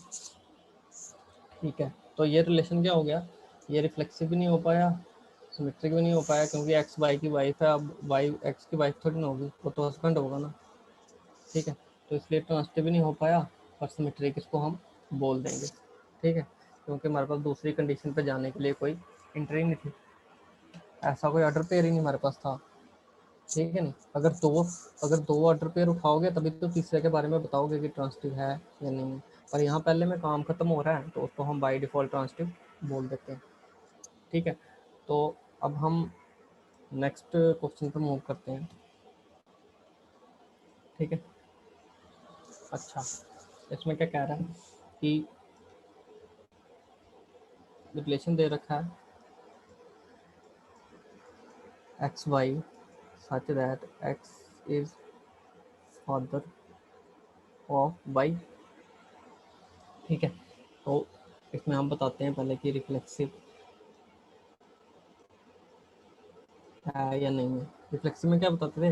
ठीक है। तो ये रिलेशन क्या हो गया, ये रिफ्लेक्सिव भी नहीं हो पाया, सिमेट्रिक भी नहीं हो पाया, क्योंकि एक्स वाई की वाइफ है, अब वाई एक्स की वाइफ थोड़ी ना होगी, वो तो हस्बैंड होगा ना, ठीक है। तो इसलिए ट्रांसटिव भी नहीं हो पाया और सिमेट्रिक इसको हम बोल देंगे, ठीक है, क्योंकि हमारे पास दूसरी कंडीशन पे जाने के लिए कोई एंट्री नहीं थी, ऐसा कोई ऑर्डर पेयर ही नहीं हमारे पास था, ठीक है। नहीं, अगर दो ऑर्डर पेयर उठाओगे तभी तो तीसरे के बारे में बताओगे कि ट्रांसटिव है या नहीं, पर यहाँ पहले में काम खत्म हो रहा है तो उसको हम बाय डिफ़ॉल्ट ट्रांसटिव बोल देते हैं, ठीक है। तो अब हम नेक्स्ट क्वेश्चन पर मूव करते हैं, ठीक है। अच्छा, इसमें क्या कह रहा है कि रिलेशन दे रखा है X Y such that X is father of Y, ठीक है। तो इसमें हम बताते हैं पहले कि रिफ्लेक्सिव है या नहीं है। रिफ्लेक्सिव में क्या बताते थे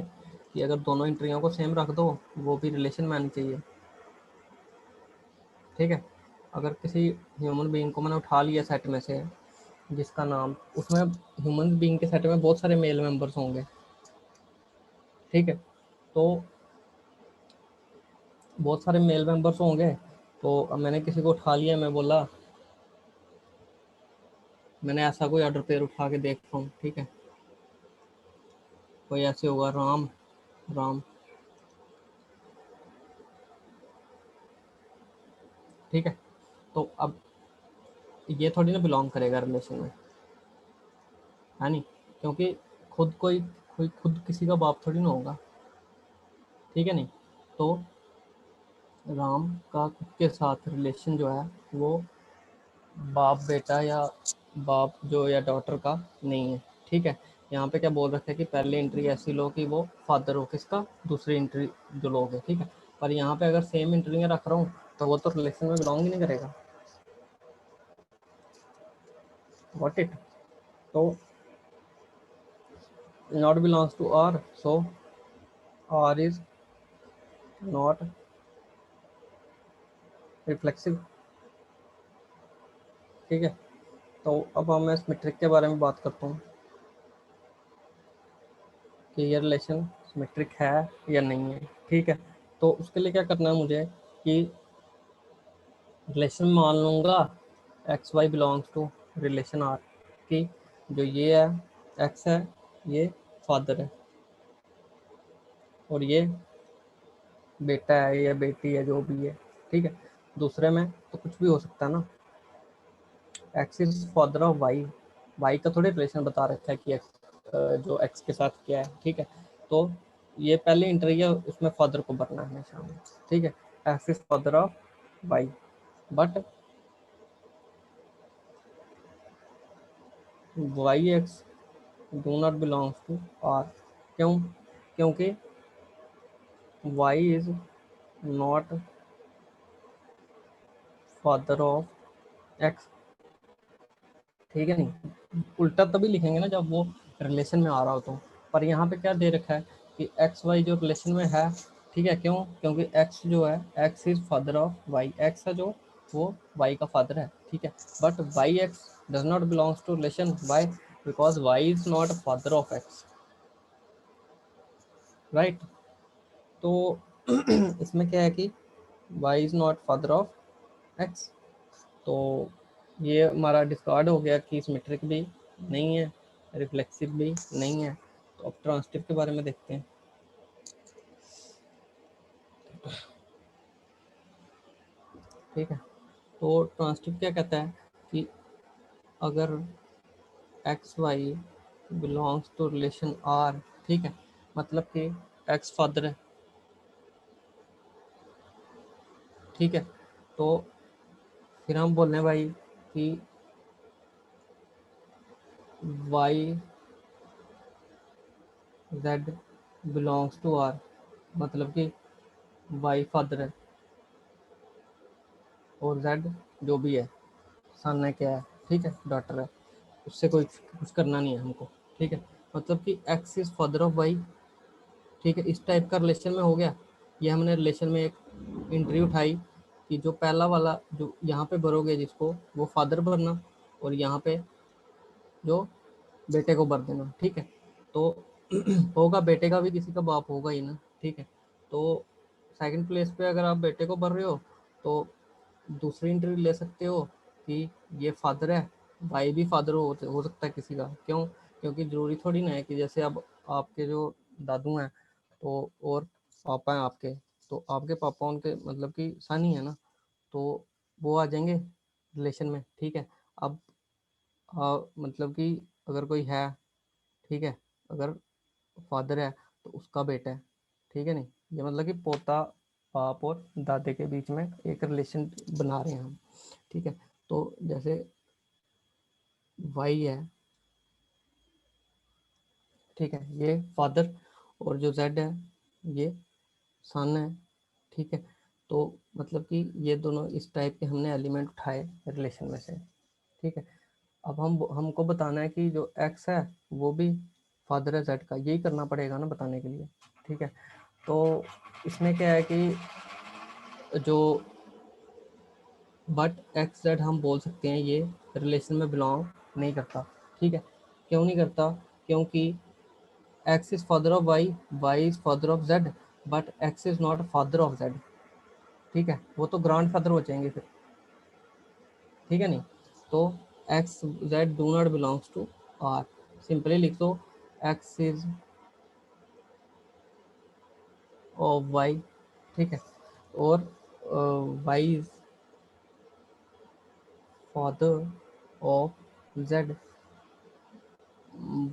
कि अगर दोनों एंट्रियों को सेम रख दो वो भी रिलेशन में आनी चाहिए, ठीक है। अगर किसी ह्यूमन बीइंग को मैंने उठा लिया सेट में से, जिसका नाम उसमें ह्यूमन बीइंग के सेट में बहुत सारे मेल मेंबर्स होंगे, ठीक है। तो बहुत सारे मेल मेंबर्स होंगे, तो अब मैंने किसी को उठा लिया, मैं बोला मैंने ऐसा कोई ऑर्डर पेयर उठा के देखता हूँ, ठीक है, कोई ऐसे होगा राम राम, ठीक है। तो अब ये थोड़ी ना बिलोंग करेगा रिलेशन में, है नहीं, क्योंकि खुद कोई खुद किसी का बाप थोड़ी ना होगा, ठीक है नहीं। तो राम का खुद के साथ रिलेशन जो है वो बाप बेटा या बाप जो या डॉटर का नहीं है, ठीक है। यहाँ पे क्या बोल रखा है कि पहली एंट्री ऐसी लो कि वो फादर हो किसका, दूसरी एंट्री जो लोग है, ठीक है। पर यहाँ पे अगर सेम एंट्री में रख रहा हूँ तो वो तो रिलेशन में बिलोंग ही नहीं करेगा, वॉट इट। तो not belongs to R, so R is not reflexive, ठीक है। तो अब मैं इस मेट्रिक के बारे में बात करता हूँ कि ये रिलेशन सिमेट्रिक है या नहीं है, ठीक है। तो उसके लिए क्या करना है मुझे कि रिलेशन मान लूँगा X Y belongs to relation R, कि जो ये है एक्स है, ये फादर है, और ये बेटा है या बेटी है जो भी है, ठीक है। दूसरे में तो कुछ भी हो सकता है ना, X is father of Y, Y का थोड़े रिलेशन बता रखा है कि एक्स जो एक्स के साथ क्या है, ठीक है। तो ये पहले इंटर है, उसमें फादर को भरना है हमेशा, ठीक है। X is father of Y, but y x do not belongs to R, क्यों, क्योंकि y is not father of x, ठीक है नहीं। उल्टा तभी लिखेंगे ना जब वो रिलेशन में आ रहा हो तो। पर यहाँ पे क्या दे रखा है कि एक्स वाई जो रिलेशन में है, ठीक है, क्यों, क्योंकि एक्स जो है x is father of y, x है जो वो वाई का फादर है, ठीक है। But y x does not belongs to relation, y, because Y is not father of x, right. तो इसमें क्या है कि Y is not father of x, तो ये हमारा डिस्कार्ड हो गया कि सिमेट्रिक भी नहीं है, रिफ्लेक्सिव भी नहीं है। तो अब ट्रांसिटिव के बारे में देखते हैं। ठीक है, तो ट्रांसिटिव क्या कहता है कि अगर x Y belongs to relation R, ठीक है, मतलब कि एक्स फादर है, ठीक है। तो फिर हम बोल रहे हैं भाई कि y Z belongs to R, मतलब कि वाई फादर है और जेड जो भी है, सन है क्या है, ठीक है, डॉटर है, उससे कोई कुछ करना नहीं है हमको, ठीक है। मतलब कि x is father of Y, ठीक है, इस टाइप का रिलेशन में हो गया। ये हमने रिलेशन में एक एंट्री उठाई कि जो पहला वाला जो यहाँ पे भरोगे जिसको, वो फादर भरना, और यहाँ पे जो बेटे को भर देना, ठीक है। तो होगा बेटे का भी किसी का बाप होगा ही ना, ठीक है। तो सेकंड प्लेस पे अगर आप बेटे को भर रहे हो तो दूसरी एंट्री ले सकते हो कि ये फादर है, भाई भी फादर हो सकता है किसी का, क्यों, क्योंकि जरूरी थोड़ी ना है कि जैसे अब आपके जो दादू हैं तो और पापा हैं आपके, तो आपके पापा उनके मतलब कि सन ही है ना, तो वो आ जाएंगे रिलेशन में, ठीक है। अब मतलब कि अगर कोई है, ठीक है, अगर फादर है तो उसका बेटा है, ठीक है नहीं, ये मतलब कि पोता बाप और दादे के बीच में एक रिलेशन बना रहे हैं हम, ठीक है। तो जैसे वाई है, ठीक है, ये फादर, और जो जेड है ये सन है, ठीक है। तो मतलब कि ये दोनों इस टाइप के हमने एलिमेंट उठाए रिलेशन में से, ठीक है। अब हमको बताना है कि जो एक्स है वो भी फादर है जेड का, यही करना पड़ेगा ना बताने के लिए, ठीक है। तो इसमें क्या है कि जो बट एक्स जेड हम बोल सकते हैं ये रिलेशन में बिलोंग नहीं करता, ठीक है। क्यों नहीं करता, क्योंकि x is father of Y, y is father of Z, but x is not father of Z, ठीक है, वो तो ग्रैंड फादर हो जाएंगे फिर, ठीक है नहीं। तो x Z do not belongs to R, simply लिख दो एक्स इज ऑफ वाई, ठीक है, और y is father of Z,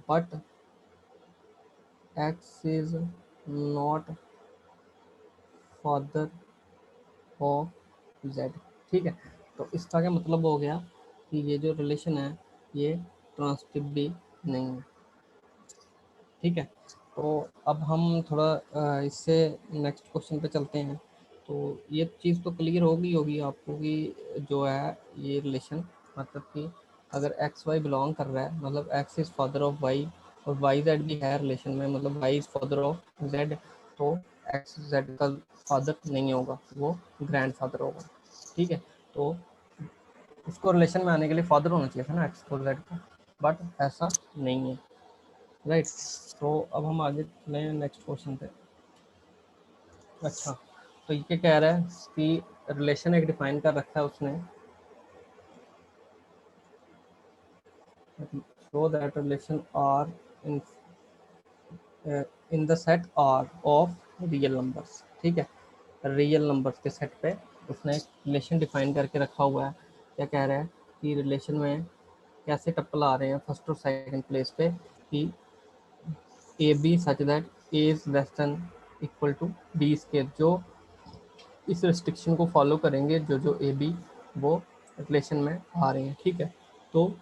but x is not father of Z, ठीक है। तो इसका क्या मतलब हो गया कि ये जो रिलेशन है ये ट्रांसटिव नहीं है, ठीक है। तो अब हम थोड़ा इससे नेक्स्ट क्वेश्चन पे चलते हैं। तो ये चीज़ तो क्लियर होगी होगी आपको कि जो है ये रिलेशन, मतलब कि अगर एक्स वाई बिलोंग कर रहा है, मतलब x is father of Y और वाई जेड भी है रिलेशन में, मतलब y is father of Z, तो एक्स जेड का फादर नहीं होगा, वो ग्रैंड फादर होगा, ठीक है। तो उसको रिलेशन में आने के लिए फादर होना चाहिए था ना एक्स और जेड का, बट ऐसा नहीं है, राइट। तो अब हम आगे चले नेक्स्ट क्वेश्चन पे। अच्छा, तो ये कह रहा है कि रिलेशन एक डिफाइन कर रखा है उसने, show that relation R in in the set R of real numbers, ठीक है। रियल नंबर्स के सेट पे उसने एक रिलेशन डिफाइन करके रखा हुआ है। क्या कह रहा है कि रिलेशन में कैसे कपल आ रहे हैं फर्स्ट और सेकंड प्लेस पे, कि a b such that a is less than equal to B square, जो इस रेस्ट्रिक्शन को फॉलो करेंगे, जो जो ए बी वो रिलेशन में आ रहे हैं, ठीक है। तो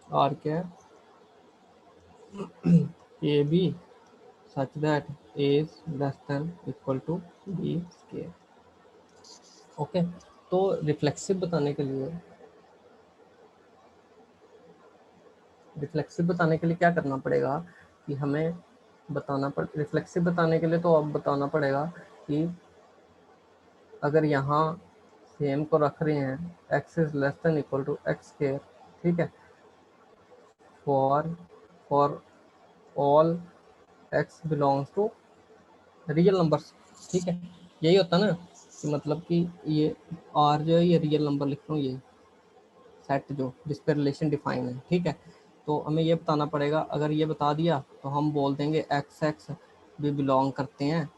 आर क्या है, a b such that a is less than equal to B square, okay. तो रिफ्लेक्सिव बताने के लिए क्या करना पड़ेगा कि हमें रिफ्लेक्सिव बताने के लिए तो अब बताना पड़ेगा कि अगर यहाँ सेम को रख रहे हैं x is less than equal to x square, ठीक है, for for all x belongs to real numbers, ठीक है। यही होता ना कि मतलब कि ये आर जो है ये रियल नंबर लिख रहा हूँ, ये सेट जो जिस पे रिलेशन डिफाइन है, ठीक है। तो हमें ये बताना पड़ेगा, अगर ये बता दिया तो हम बोल देंगे एक्स एक्स भी बिलोंग करते हैं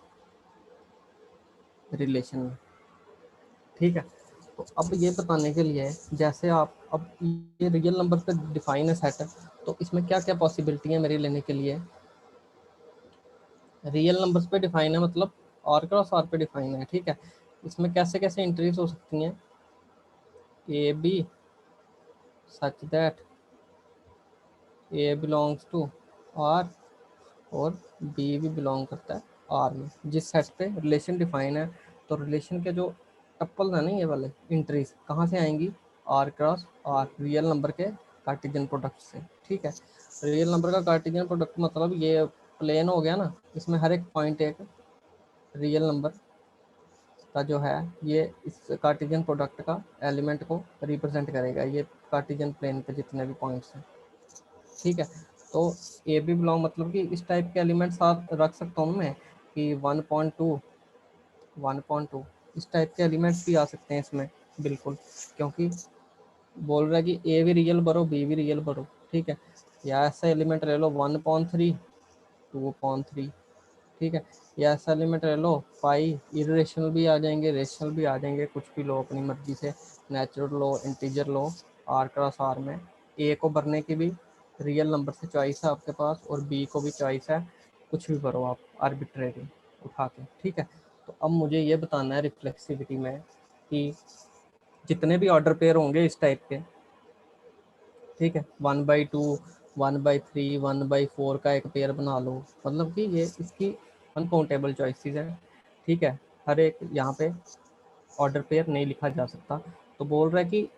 रिलेशन में, ठीक है। तो अब ये बताने के लिए, जैसे आप अब ये रियल नंबर पे डिफाइन है सेट, तो इसमें क्या क्या पॉसिबिलिटी है मेरी लेने के लिए। रियल नंबर्स पे डिफाइन है मतलब आर क्रॉस आर पे डिफाइन है, ठीक है। इसमें कैसे कैसे एंट्रीज हो सकती हैं, a b such that a belongs to R और बी भी बिलोंग करता है आर में, जिस सेट पे रिलेशन डिफाइन है। तो रिलेशन के जो टप्पल है ना ये वाले एंट्रीज कहाँ से आएंगी, R cross R, real number के कार्टेशियन प्रोडक्ट से, ठीक है। रियल नंबर का कार्टेशियन प्रोडक्ट मतलब ये प्लेन हो गया ना, इसमें हर एक पॉइंट एक रियल नंबर का जो है ये इस कार्टेशियन प्रोडक्ट का एलिमेंट को रिप्रेजेंट करेगा, ये कार्टेशियन प्लेन पे जितने भी पॉइंट्स हैं, ठीक है। तो ए बी बिलोंग मतलब कि इस टाइप के एलिमेंट्स आप रख सकता हूँ मैं कि 1.2 1.2 इस टाइप के एलिमेंट्स भी आ सकते हैं इसमें, बिल्कुल, क्योंकि बोल रहा है कि ए भी रियल भरो बी भी रियल भरो, ठीक है। या ऐसा एलिमेंट ले लो 1.3 2.3, ठीक है। या ऐसा एलिमेंट ले लो पाई, इरेशनल भी आ जाएंगे रेशनल भी आ जाएंगे, कुछ भी लो अपनी मर्जी से, नेचुरल लो इंटीजर लो, आर क्रॉस आर में ए को भरने की भी रियल नंबर से चॉइस है आपके पास और बी को भी चॉइस है, कुछ भी भरो आप आर्बिट्रेरी उठा के, ठीक है। तो अब मुझे ये बताना है रिफ्लेक्सिविटी में कि जितने भी ऑर्डर पेयर होंगे इस टाइप के, ठीक है, 1/2 1/3 1/4 का एक पेयर बना लो, मतलब कि ये इसकी अनकाउंटेबल चॉइसेस है, ठीक है। हर एक यहाँ पे ऑर्डर पेयर नहीं लिखा जा सकता। तो बोल रहा है कि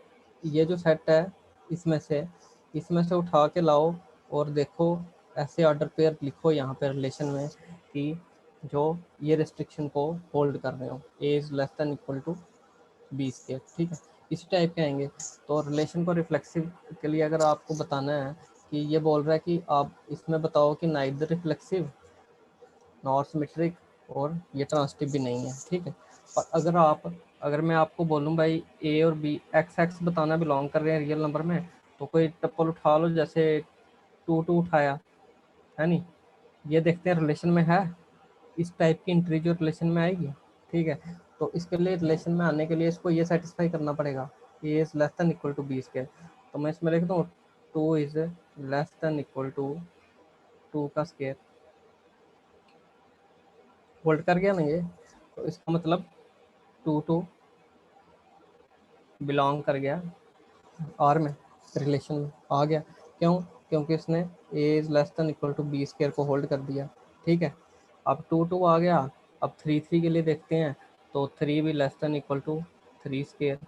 ये जो सेट है इसमें से उठा के लाओ और देखो ऐसे ऑर्डर पेयर लिखो यहाँ पे रिलेशन में कि जो ये रिस्ट्रिक्शन को होल्ड कर रहे हो, A is less than equal to B square, ठीक है। इसी टाइप के आएंगे। तो रिलेशन को रिफ्लेक्सिव के लिए अगर आपको बताना है कि ये बोल रहा है कि आप इसमें बताओ कि नाइदर रिफ्लेक्सिव नॉर सिमेट्रिक और ये ट्रांसिटिव भी नहीं है, ठीक है। और अगर मैं आपको बोलूँ भाई ए और बी एक्स एक्स बताना बिलोंग कर रहे हैं रियल नंबर में, तो कोई टप्पल उठा लो, जैसे 2 उठाया है नहीं, ये देखते हैं रिलेशन में है, इस टाइप की एंट्री जो रिलेशन में आएगी, ठीक है। तो इसके लिए रिलेशन में आने के लिए इसको ये सेटिस्फाई करना पड़ेगा, A is less than equal to B square. तो मैं इसमें लिख दूँ 2 is less than equal to 2 का स्क्वायर, होल्ड कर गया ना ये। तो इसका मतलब 2 बिलोंग कर गया आर में, रिलेशन में आ गया। क्यों? क्योंकि इसने A is less than equal to B square को होल्ड कर दिया, ठीक है। अब 2 आ गया। अब 3 के लिए देखते हैं, तो 3 भी less than equal to 3 square,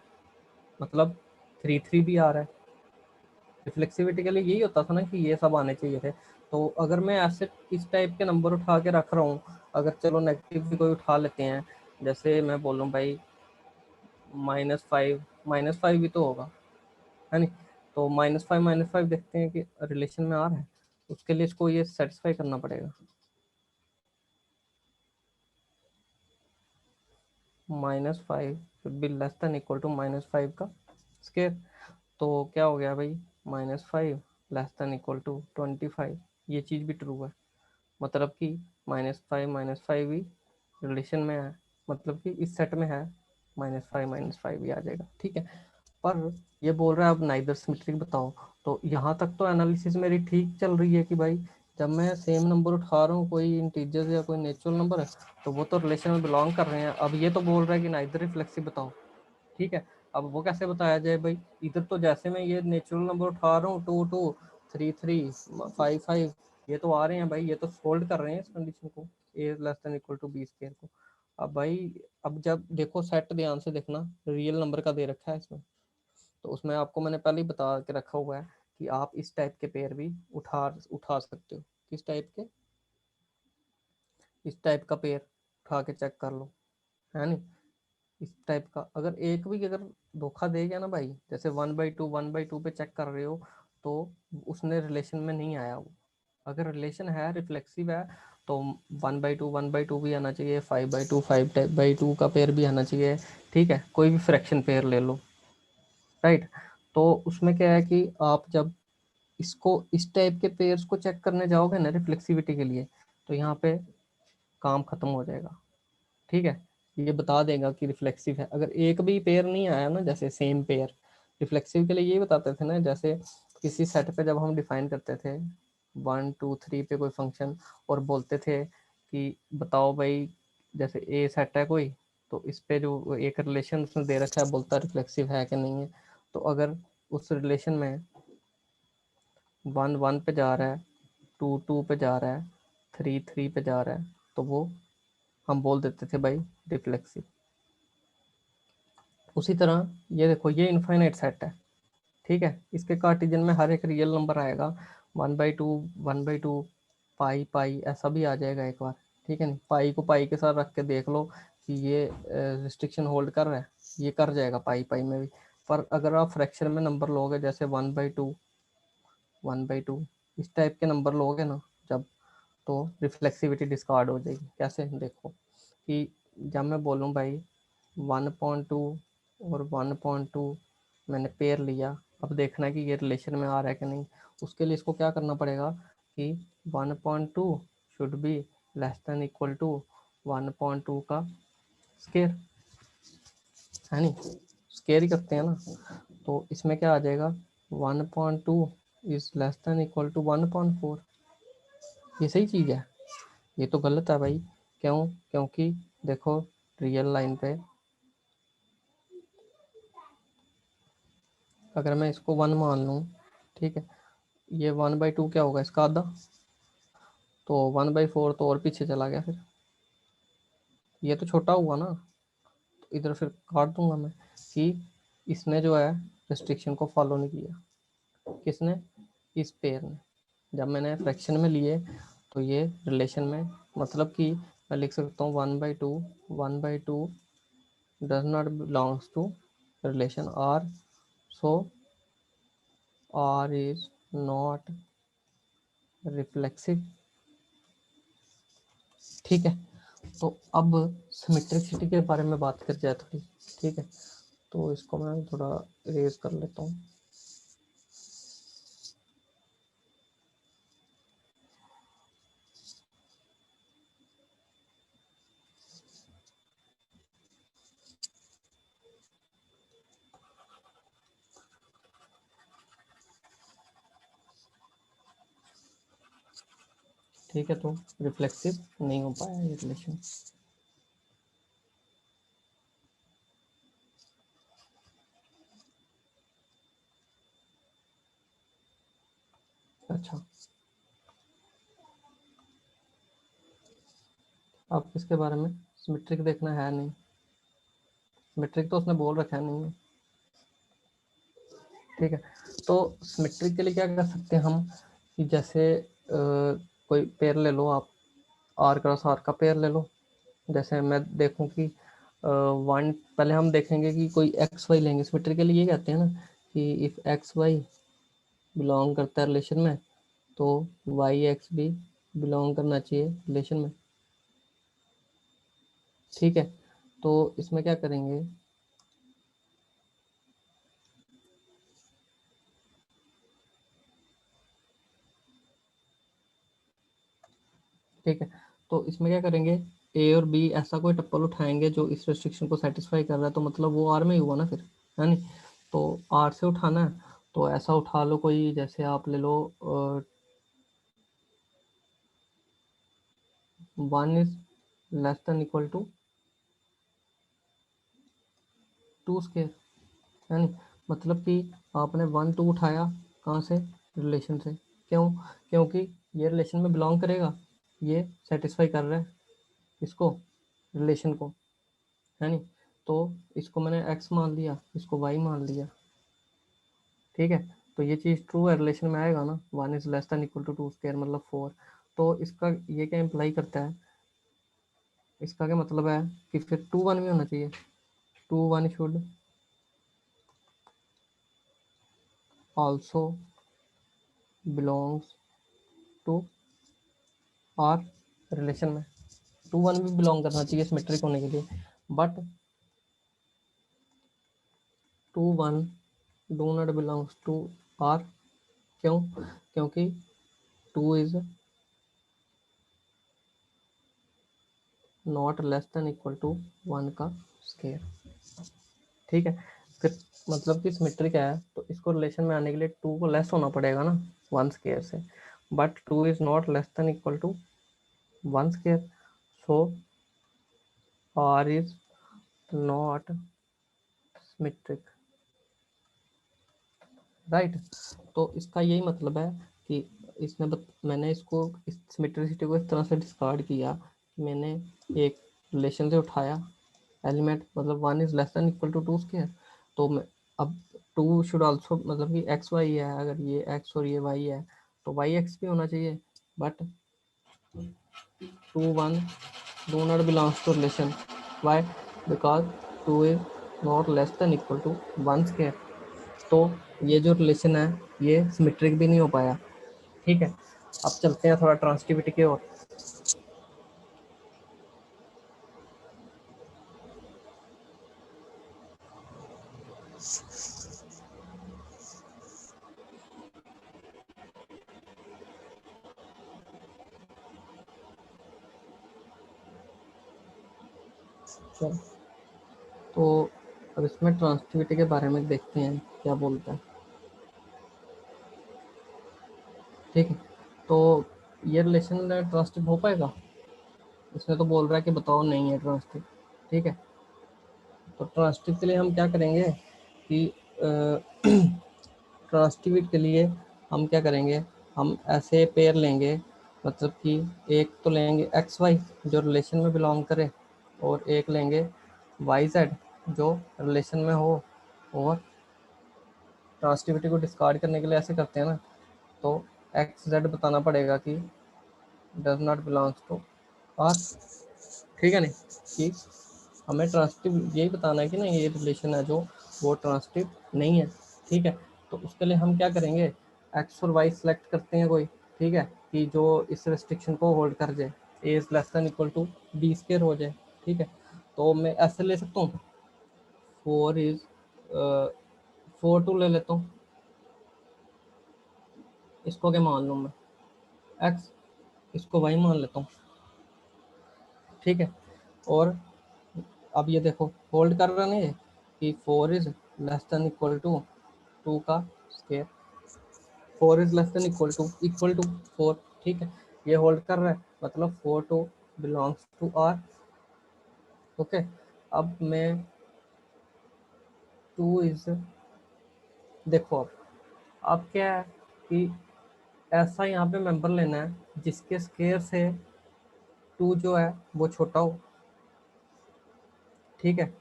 मतलब 3 भी आ रहा है। रिफ्लेक्सिविटी के लिए यही होता था ना कि ये सब आने चाहिए थे। तो अगर मैं ऐसे इस टाइप के नंबर उठा के रख रहा हूँ, अगर चलो नेगेटिव भी कोई उठा लेते हैं, जैसे मैं बोलूँ भाई -5 भी तो होगा, है नहीं। तो -5 देखते हैं कि रिलेशन में आ रहा है, उसके लिए इसको ये सेटिस्फाई करना पड़ेगा। -5 should be less than equal to -5 का स्क्वायर। तो क्या हो गया भाई, -5 लेस देन इक्वल टू 25, ये चीज़ भी ट्रू है। मतलब कि -5 भी रिलेशन में है, मतलब कि इस सेट में है, -5 भी आ जाएगा, ठीक है। पर ये बोल रहा है अब नाइदर सिमेट्रिक बताओ। तो यहाँ तक तो एनालिसिस मेरी ठीक चल रही है कि भाई जब मैं सेम नंबर उठा रहा हूँ, कोई इंटीजर या कोई नेचुरल नंबर है, तो वो तो रिलेशन में बिलोंग कर रहे हैं। अब ये तो बोल रहा है कि नाइदर रिफ्लेक्सिव बताओ, ठीक है। अब वो कैसे बताया जाए भाई, इधर तो जैसे मैं ये नेचुरल नंबर उठा रहा हूँ 2 3 3 5 5, ये तो आ रहे हैं भाई, ये तो फोल्ड कर रहे हैं इस कंडीशन को, A less than equal to B square को। अब भाई, अब जब देखो सेट ध्यान से देखना, रियल नंबर का दे रखा है इसमें, तो उसमें आपको मैंने पहले ही बता के रखा हुआ है कि आप इस टाइप के पेयर भी उठा उठा सकते हो। किस टाइप के? इस टाइप का पेयर उठा के चेक कर लो, है नहीं। इस टाइप का अगर एक भी अगर धोखा दे गया ना भाई, जैसे 1/2 पे चेक कर रहे हो, तो उसने रिलेशन में नहीं आया वो। अगर रिलेशन है, रिफ्लेक्सिव है, तो 1/2 भी आना चाहिए, 5/2 का पेयर भी आना चाहिए, ठीक है। कोई भी फ्रैक्शन पेयर ले लो, राइट। तो उसमें क्या है कि आप जब इसको इस टाइप के पेयर्स को चेक करने जाओगे ना रिफ्लेक्सिविटी के लिए, तो यहाँ पे काम खत्म हो जाएगा, ठीक है। ये बता देगा कि रिफ्लेक्सिव है। अगर एक भी पेयर नहीं आया ना, जैसे सेम पेयर, रिफ्लेक्सिव के लिए यही बताते थे ना, जैसे किसी सेट पे जब हम डिफाइन करते थे 1 2 3 पे कोई फंक्शन, और बोलते थे कि बताओ भाई, जैसे ए सेट है कोई, तो इस पे जो एक रिलेशन उसने दे रखा है, बोलता है रिफ्लेक्सिव है कि नहीं है। तो अगर उस रिलेशन में 1 1 पे जा रहा है, 2 2 पे जा रहा है, 3 3 पे जा रहा है, तो वो हम बोल देते थे भाई रिफ्लेक्सिव। उसी तरह ये देखो, ये इनफाइनाइट सेट है, ठीक है। इसके कार्टेशियन में हर एक रियल नंबर आएगा, 1/2 1/2 पाई पाई ऐसा भी आ जाएगा एक बार, ठीक है। नहीं, पाई को पाई के साथ रख के देख लो कि ये रिस्ट्रिक्शन होल्ड कर रहा है, ये कर जाएगा पाई पाई में भी। पर अगर आप फ्रैक्शन में नंबर लोगे, जैसे 1/2 इस टाइप के नंबर लोगे ना जब, तो रिफ्लेक्सिविटी डिस्कार्ड हो जाएगी। कैसे? देखो कि जब मैं बोलूँ भाई 1.2 और 1.2 मैंने पेयर लिया, अब देखना है कि ये रिलेशन में आ रहा है कि नहीं। उसके लिए इसको क्या करना पड़ेगा कि 1.2 should be less than equal to 1.2 का स्केयर, है नहीं। स्केयर ही करते हैं ना, तो इसमें क्या आ जाएगा, 1.2 is less than equal to 1.4। ये सही चीज़ है? ये तो गलत है भाई। क्यों? क्योंकि देखो रियल लाइन पे अगर मैं इसको 1 मान लूँ, ठीक है, ये 1/2 क्या होगा, इसका आधा, तो 1/4 तो और पीछे चला गया फिर, ये तो छोटा हुआ ना। तो इधर फिर काट दूंगा मैं कि इसने जो है रिस्ट्रिक्शन को फॉलो नहीं किया। किसने? इस पेयर ने। जब मैंने फ्रैक्शन में लिए, तो ये रिलेशन में, मतलब कि मैं लिख सकता हूँ 1/2 does not belongs to relation R, so R is not reflexive, ठीक है। तो अब सिमेट्रिसिटी के बारे में बात कर जाए थोड़ी, ठीक है। तो इसको मैं थोड़ा इरेज कर लेता हूँ। ठीक है, तो रिफ्लेक्सिव नहीं हो पाया ये रिलेशन। अच्छा, अब किसके बारे में? सिमेट्रिक देखना है नहीं, सिमेट्रिक तो उसने बोल रखा है नहीं है, ठीक है। तो सिमेट्रिक के लिए क्या कर सकते हैं हम कि जैसे कोई पेयर ले लो आप, आर क्रॉस आर का पेयर ले लो। जैसे मैं देखूं कि वन, पहले हम देखेंगे कि कोई एक्स वाई लेंगे। सिमेट्रिक के लिए ये कहते हैं ना कि इफ एक्स वाई बिलोंग करता है रिलेशन में, तो वाई एक्स भी बिलोंग करना चाहिए रिलेशन में, ठीक है। तो इसमें क्या करेंगे, ठीक है। तो इसमें क्या करेंगे, ए और बी ऐसा कोई टप्पल उठाएंगे जो इस रेस्ट्रिक्शन को सेटिस्फाई कर रहा है, तो मतलब वो आर में ही हुआ ना फिर, है नहीं। तो आर से उठाना है, तो ऐसा उठा लो कोई, जैसे आप ले लो 1 is less than equal to 2 square, है नहीं। मतलब कि आपने 1 2 उठाया, कहाँ से? रिलेशन से। क्यों? क्योंकि ये रिलेशन में बिलोंग करेगा, ये सेटिस्फाई कर रहा है इसको, रिलेशन को, है नहीं। तो इसको मैंने x मान लिया, इसको y मान लिया, ठीक है। तो ये चीज़ ट्रू है, रिलेशन में आएगा ना, 1 is less than equal to 2 square मतलब 4। तो इसका ये क्या इम्प्लाई करता है, इसका क्या मतलब है कि फिर 2 1 भी होना चाहिए, 2 1 should also belongs to R relation में। 2 1 भी बिलोंग करना चाहिए सिमेट्रिक होने के लिए, but 2 1 do not belongs to R. क्यों? क्योंकि 2 is not less than equal to 1 का स्केयर, ठीक है। फिर मतलब कि सिमेट्रिक है, तो इसको रिलेशन में आने के लिए 2 को लेस होना पड़ेगा ना 1 स्केयर से, but 2 is not less than equal to 1 square, so R is not symmetric, right. तो इसका यही मतलब है कि मैंने इसको, इस सिमेट्रिसिटी को इस तरह से डिस्कार्ड किया कि मैंने एक रिलेशन से उठाया एलिमेंट, मतलब 1 is less than equal to 2 square, तो मैं अब 2 शुड आल्सो, मतलब कि एक्स वाई है, अगर ये एक्स और ये वाई है तो वाई एक्स भी होना चाहिए, but 2 1 do not belongs to relation, why? Because 2 is not less than equal to 1 square। तो ये जो रिलेशन है ये सिमेट्रिक भी नहीं हो पाया, ठीक है। अब चलते हैं थोड़ा ट्रांसिटिविटी की ओर। तो अब इसमें ट्रांसिटिविटी के बारे में देखते हैं क्या बोलता है, ठीक है। तो ये रिलेशन ट्रांसिटिव हो पाएगा, इसमें तो बोल रहा है कि बताओ नहीं है ट्रांसिटिव, ठीक है। तो ट्रांसिटिव के लिए हम क्या करेंगे कि ट्रांसिटिविटी के लिए हम क्या करेंगे, हम ऐसे पेयर लेंगे, मतलब कि एक तो लेंगे एक्स वाई जो रिलेशन में बिलोंग करे, और एक लेंगे वाई जेड जो रिलेशन में हो। और ट्रांसिटिविटी को डिस्कार्ड करने के लिए ऐसे करते हैं ना, तो एक्स जेड बताना पड़ेगा कि does not belongs to R, ठीक है नहीं, कि हमें ट्रांसिटिव यही बताना है कि ना ये रिलेशन है जो वो ट्रांसिटिव नहीं है, ठीक है। तो उसके लिए हम क्या करेंगे, एक्स और वाई सेलेक्ट करते हैं कोई, ठीक है, कि जो इस रेस्ट्रिक्शन को होल्ड कर जाए, A is less than equal to B square हो जाए, ठीक है। तो मैं ऐसे ले सकता हूँ, 4 इज 4 2 ले लेता हूँ, इसको क्या मान लूँ मैं, एक्स, इसको वाई मान लेता हूँ, ठीक है। और अब ये देखो होल्ड कर रहा है ये कि 4 is less than equal to 2 का square, 4 is less than equal to 4, ठीक है। ये होल्ड कर रहा है, मतलब 4 two belongs to R, okay. अब मैं 2 इज, देखो अब क्या है कि ऐसा यहाँ पे मेंबर लेना है जिसके स्क्वायर से 2 जो है वो छोटा हो, ठीक है।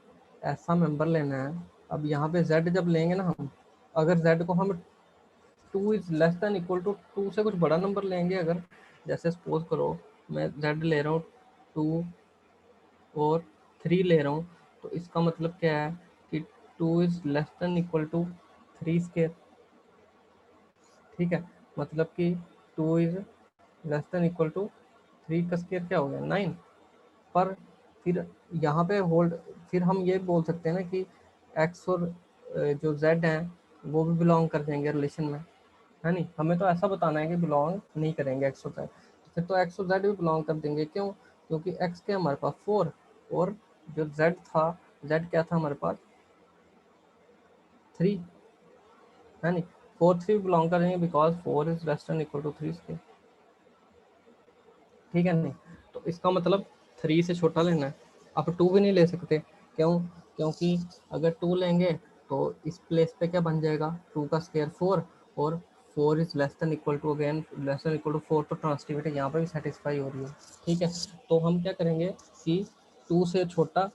ऐसा मेंबर लेना है। अब यहाँ पे z जब लेंगे ना हम, अगर z को हम 2 is less than equal to 2 से कुछ बड़ा नंबर लेंगे, अगर जैसे सपोज करो मैं z ले रहा हूँ 2 और 3 ले रहा हूँ, तो इसका मतलब क्या है कि 2 is less than equal to 3 square, ठीक है। मतलब कि 2 is less than equal to 3 का स्क्वायर क्या हो गया 9। पर फिर यहाँ पे होल्ड, फिर हम ये बोल सकते हैं ना कि x और जो z हैं वो भी बिलोंग कर जाएंगे रिलेशन में, है नहीं। हमें तो ऐसा बताना है कि बिलोंग नहीं करेंगे x और z, फिर तो x और z भी बिलोंग कर देंगे, क्यों, क्योंकि x के हमारे पास 4 और जो z था, z क्या था हमारे पास 3, है नहीं। 4 3 बिलोंग करेंगे because 4 is less than equal to 3 के, ठीक है नहीं। तो इसका मतलब 3 से छोटा लेना है। आप 2 भी नहीं ले सकते, क्यों, क्योंकि अगर 2 लेंगे तो इस प्लेस पे क्या बन जाएगा, 2 का स्क्वायर 4, और 4 is less than equal to, again less than equal to 4, तो ट्रांसटिविटी यहाँ पर भी सेटिस्फाई हो रही है, ठीक है। तो हम क्या करेंगे कि 2 से छोटा,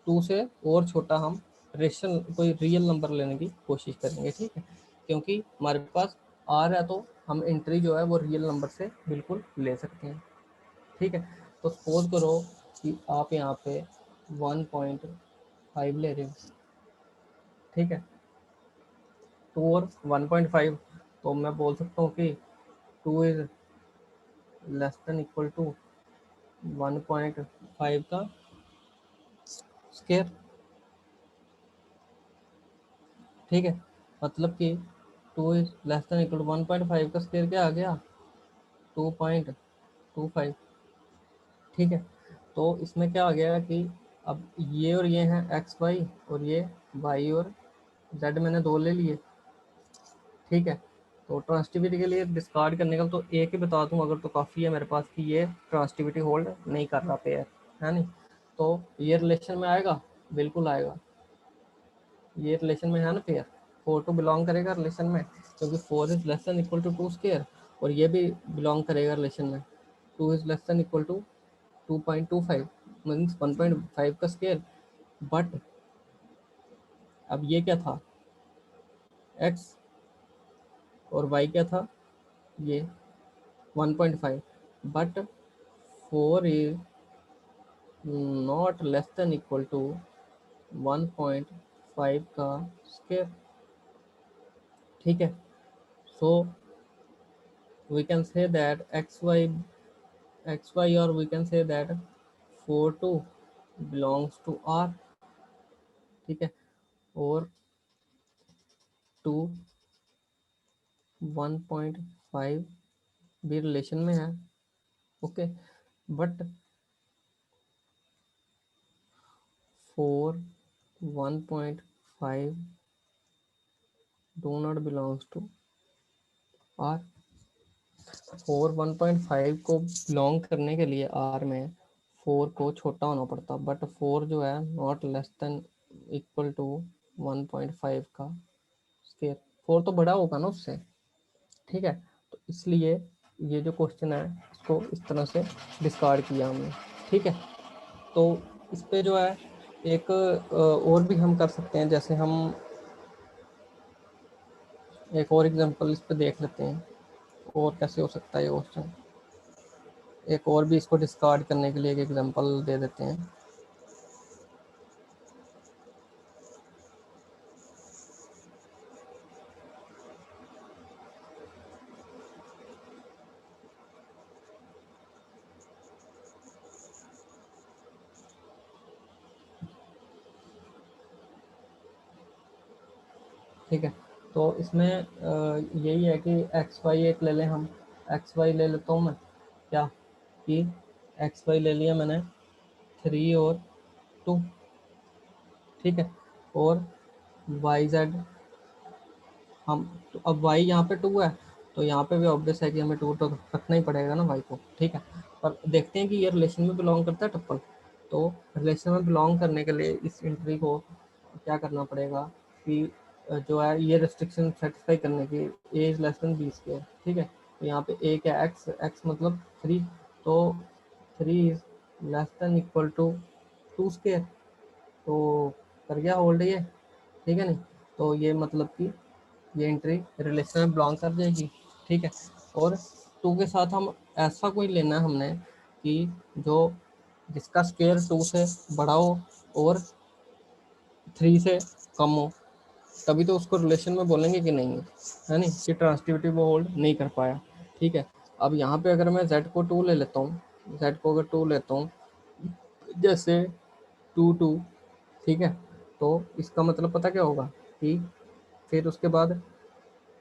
2 से और छोटा हम रेशनल कोई रियल नंबर लेने की कोशिश करेंगे, ठीक है। क्योंकि हमारे पास आर है तो हम एंट्री जो है वो रियल नंबर से बिल्कुल ले सकते हैं, ठीक है। तो सपोज करो कि आप यहाँ पे 1.5 ले रहे हो, ठीक है, 2 और 1.5, तो मैं बोल सकता हूँ कि 2 is less than equal to 1.5 का स्क्वायर, ठीक है। मतलब कि 2 is less than equal to 1.5 का स्क्वायर क्या आ गया 2.25, ठीक है। तो इसमें क्या आ गया कि अब ये और ये हैं एक्स वाई, और ये वाई और जेड मैंने 2 ले लिए, ठीक है। तो ट्रांसटिविटी के लिए डिस्कार्ड करने का तो एक ही बता दूं अगर, तो काफ़ी है मेरे पास कि ये ट्रांसटिविटी होल्ड नहीं कर रहा पेयर, है नहीं। तो ये रिलेशन में आएगा, बिल्कुल आएगा, ये रिलेशन में है ना पेयर, 4 टू बिलोंग करेगा रिलेशन में, क्योंकि 4 is less than equal to 2 square, और ये भी बिलोंग करेगा रिलेशन में, 2 is less than equal to 2.25 means 1.5 का स्क्वायर। बट अब ये क्या था x, और y क्या था ये 1.5, but 4 is not less than equal to 1.5 का स्क्वायर, ठीक है। So we can say that xy, और we can say that 4 2 belongs to r, ठीक है। और 2 1.5 भी रिलेशन में है, okay. But 4 1.5 do not belongs to R, और 1.5 को बिलोंग करने के लिए आर में 4 को छोटा होना पड़ता, बट 4 जो है not less than equal to 1.5 का स्क्वायर, 4 तो बड़ा होगा ना उससे, ठीक है। तो इसलिए ये जो क्वेश्चन है इसको इस तरह से डिस्कार्ड किया हमने, ठीक है। तो इस पे जो है एक और भी हम कर सकते हैं, जैसे हम एक और एग्जांपल इस पे देख लेते हैं, और कैसे हो सकता है ये क्वेश्चन, एक और भी इसको डिस्कार्ड करने के लिए एक एग्जांपल दे देते हैं। ठीक है। तो इसमें यही है कि एक्स वाई एक ले लें हम, एक्स वाई ले लेता हूँ मैं, क्या कि एक्स वाई ले लिया मैंने 3 और 2, ठीक है। और वाई जेड हम, तो अब वाई यहाँ पे 2 है, तो यहाँ पे भी ऑब्वियस है कि हमें 2 तो रखना ही पड़ेगा ना वाई को, ठीक है। पर देखते हैं कि ये रिलेशन में बिलोंग करता है टप्पल। तो रिलेशन में बिलोंग करने के लिए इस एंट्री को क्या करना पड़ेगा कि जो है ये रिस्ट्रिक्शन सेटिस्फाई करने की, A is less than B square, ठीक है। तो यहाँ पे ए क्या एक्स, एक्स मतलब 3, तो 3 is less than equal to 2 square, तो कर गया होल्ड ये, ठीक है नहीं। तो ये मतलब कि ये एंट्री रिलेशन में बिलोंग कर जाएगी, ठीक है। और 2 के साथ हम ऐसा कोई लेना है हमने कि जो जिसका स्क्वायर 2 से बड़ा हो और 3 से कम हो, तभी तो उसको रिलेशन में बोलेंगे कि नहीं है नहीं, कि ट्रांसटिविटी वो होल्ड नहीं कर पाया, ठीक है। अब यहाँ पे अगर मैं z को 2 ले लेता हूँ, z को अगर 2 लेता हूँ, जैसे 2 2, ठीक है, तो इसका मतलब पता क्या होगा कि फिर उसके बाद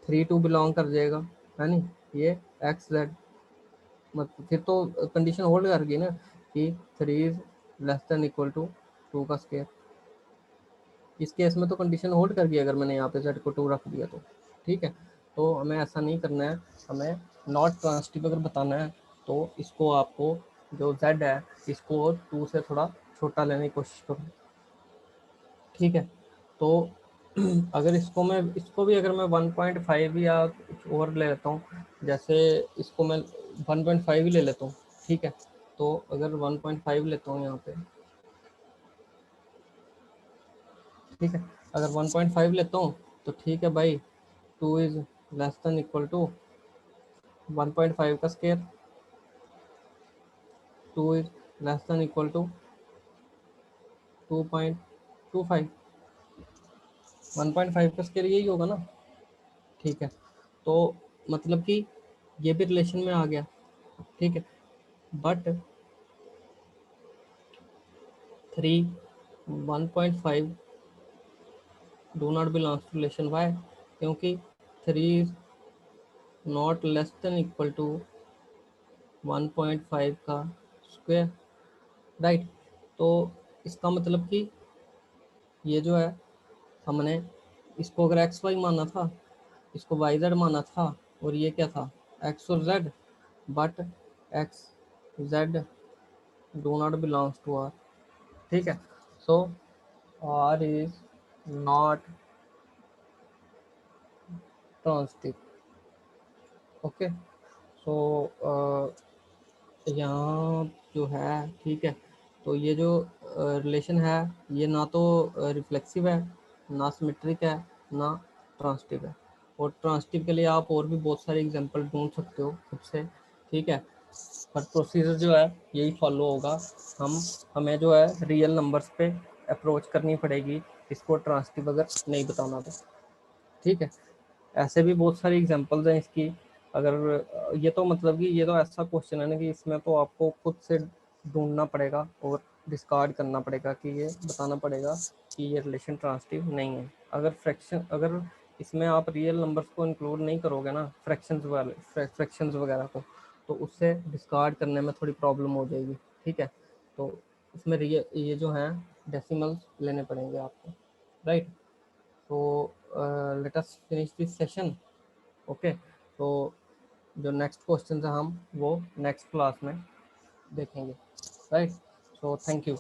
3 2 बिलोंग कर जाएगा, है नहीं, ये एक्स जेड, मतलब फिर तो कंडीशन होल्ड कर गई ना कि 3 is less than equal to 2 का स्क्वायर। इस केस में तो कंडीशन होल्ड कर गई अगर मैंने यहाँ पे z को 2 रख दिया तो, ठीक है। तो हमें ऐसा नहीं करना है, हमें नॉट ट्रांसटिव अगर बताना है तो इसको आपको जो z है इसको 2 से थोड़ा छोटा लेने की कोशिश करो, ठीक है। तो अगर इसको भी अगर मैं 1.5 या कुछ और ले लेता हूँ, जैसे इसको मैं 1.5 ही ले लेता हूँ, ठीक है। तो अगर 1.5 लेता हूँ यहाँ पे, ठीक है, अगर 1.5 लेता हूँ तो ठीक है भाई, 2 is less than equal to 1.5 का square, 2 is less than equal to 2.25, 1.5 का स्केयर यही होगा ना, ठीक है। तो मतलब कि ये भी रिलेशन में आ गया, ठीक है। But 3 1.5 do not belongs to relation y, क्योंकि 3 is not less than equal to 1.5 का स्क्वायर, राइट। तो इसका मतलब कि ये जो है हमने इसको अगर एक्स वाई माना था, इसको वाई जेड माना था, और ये क्या था एक्स और Z, but X Z do not belongs to R, ठीक है। So R is not transitive, okay. So यहाँ जो है, ठीक है, तो ये जो रिलेशन है ये ना तो रिफ्लेक्सिव है, ना सिमेट्रिक है, ना ट्रांसटिव है। और ट्रांसटिव के लिए आप और भी बहुत सारे एग्जांपल ढूंढ सकते हो खुद से, ठीक है। पर प्रोसीजर जो है यही फॉलो होगा, हमें जो है रियल नंबर्स पे अप्रोच करनी पड़ेगी इसको ट्रांसटिव अगर नहीं बताना तो, ठीक है। ऐसे भी बहुत सारी एग्जांपल्स हैं इसकी। अगर ये तो मतलब कि ये तो ऐसा क्वेश्चन है ना कि इसमें तो आपको खुद से ढूंढना पड़ेगा और डिस्कार्ड करना पड़ेगा कि ये बताना पड़ेगा कि ये रिलेशन ट्रांसटिव नहीं है। अगर फ्रैक्शन, अगर इसमें आप रियल नंबर्स को इंक्लूड नहीं करोगे ना, फ्रैक्शंस वगैरह को, तो उससे डिस्कार्ड करने में थोड़ी प्रॉब्लम हो जाएगी, ठीक है। तो इसमें ये जो हैं डेसिमल्स लेने पड़ेंगे आपको, राइट। तो let us finish this session, okay. तो जो नेक्स्ट क्वेश्चन है हम वो नेक्स्ट क्लास में देखेंगे, राइट। So thank you.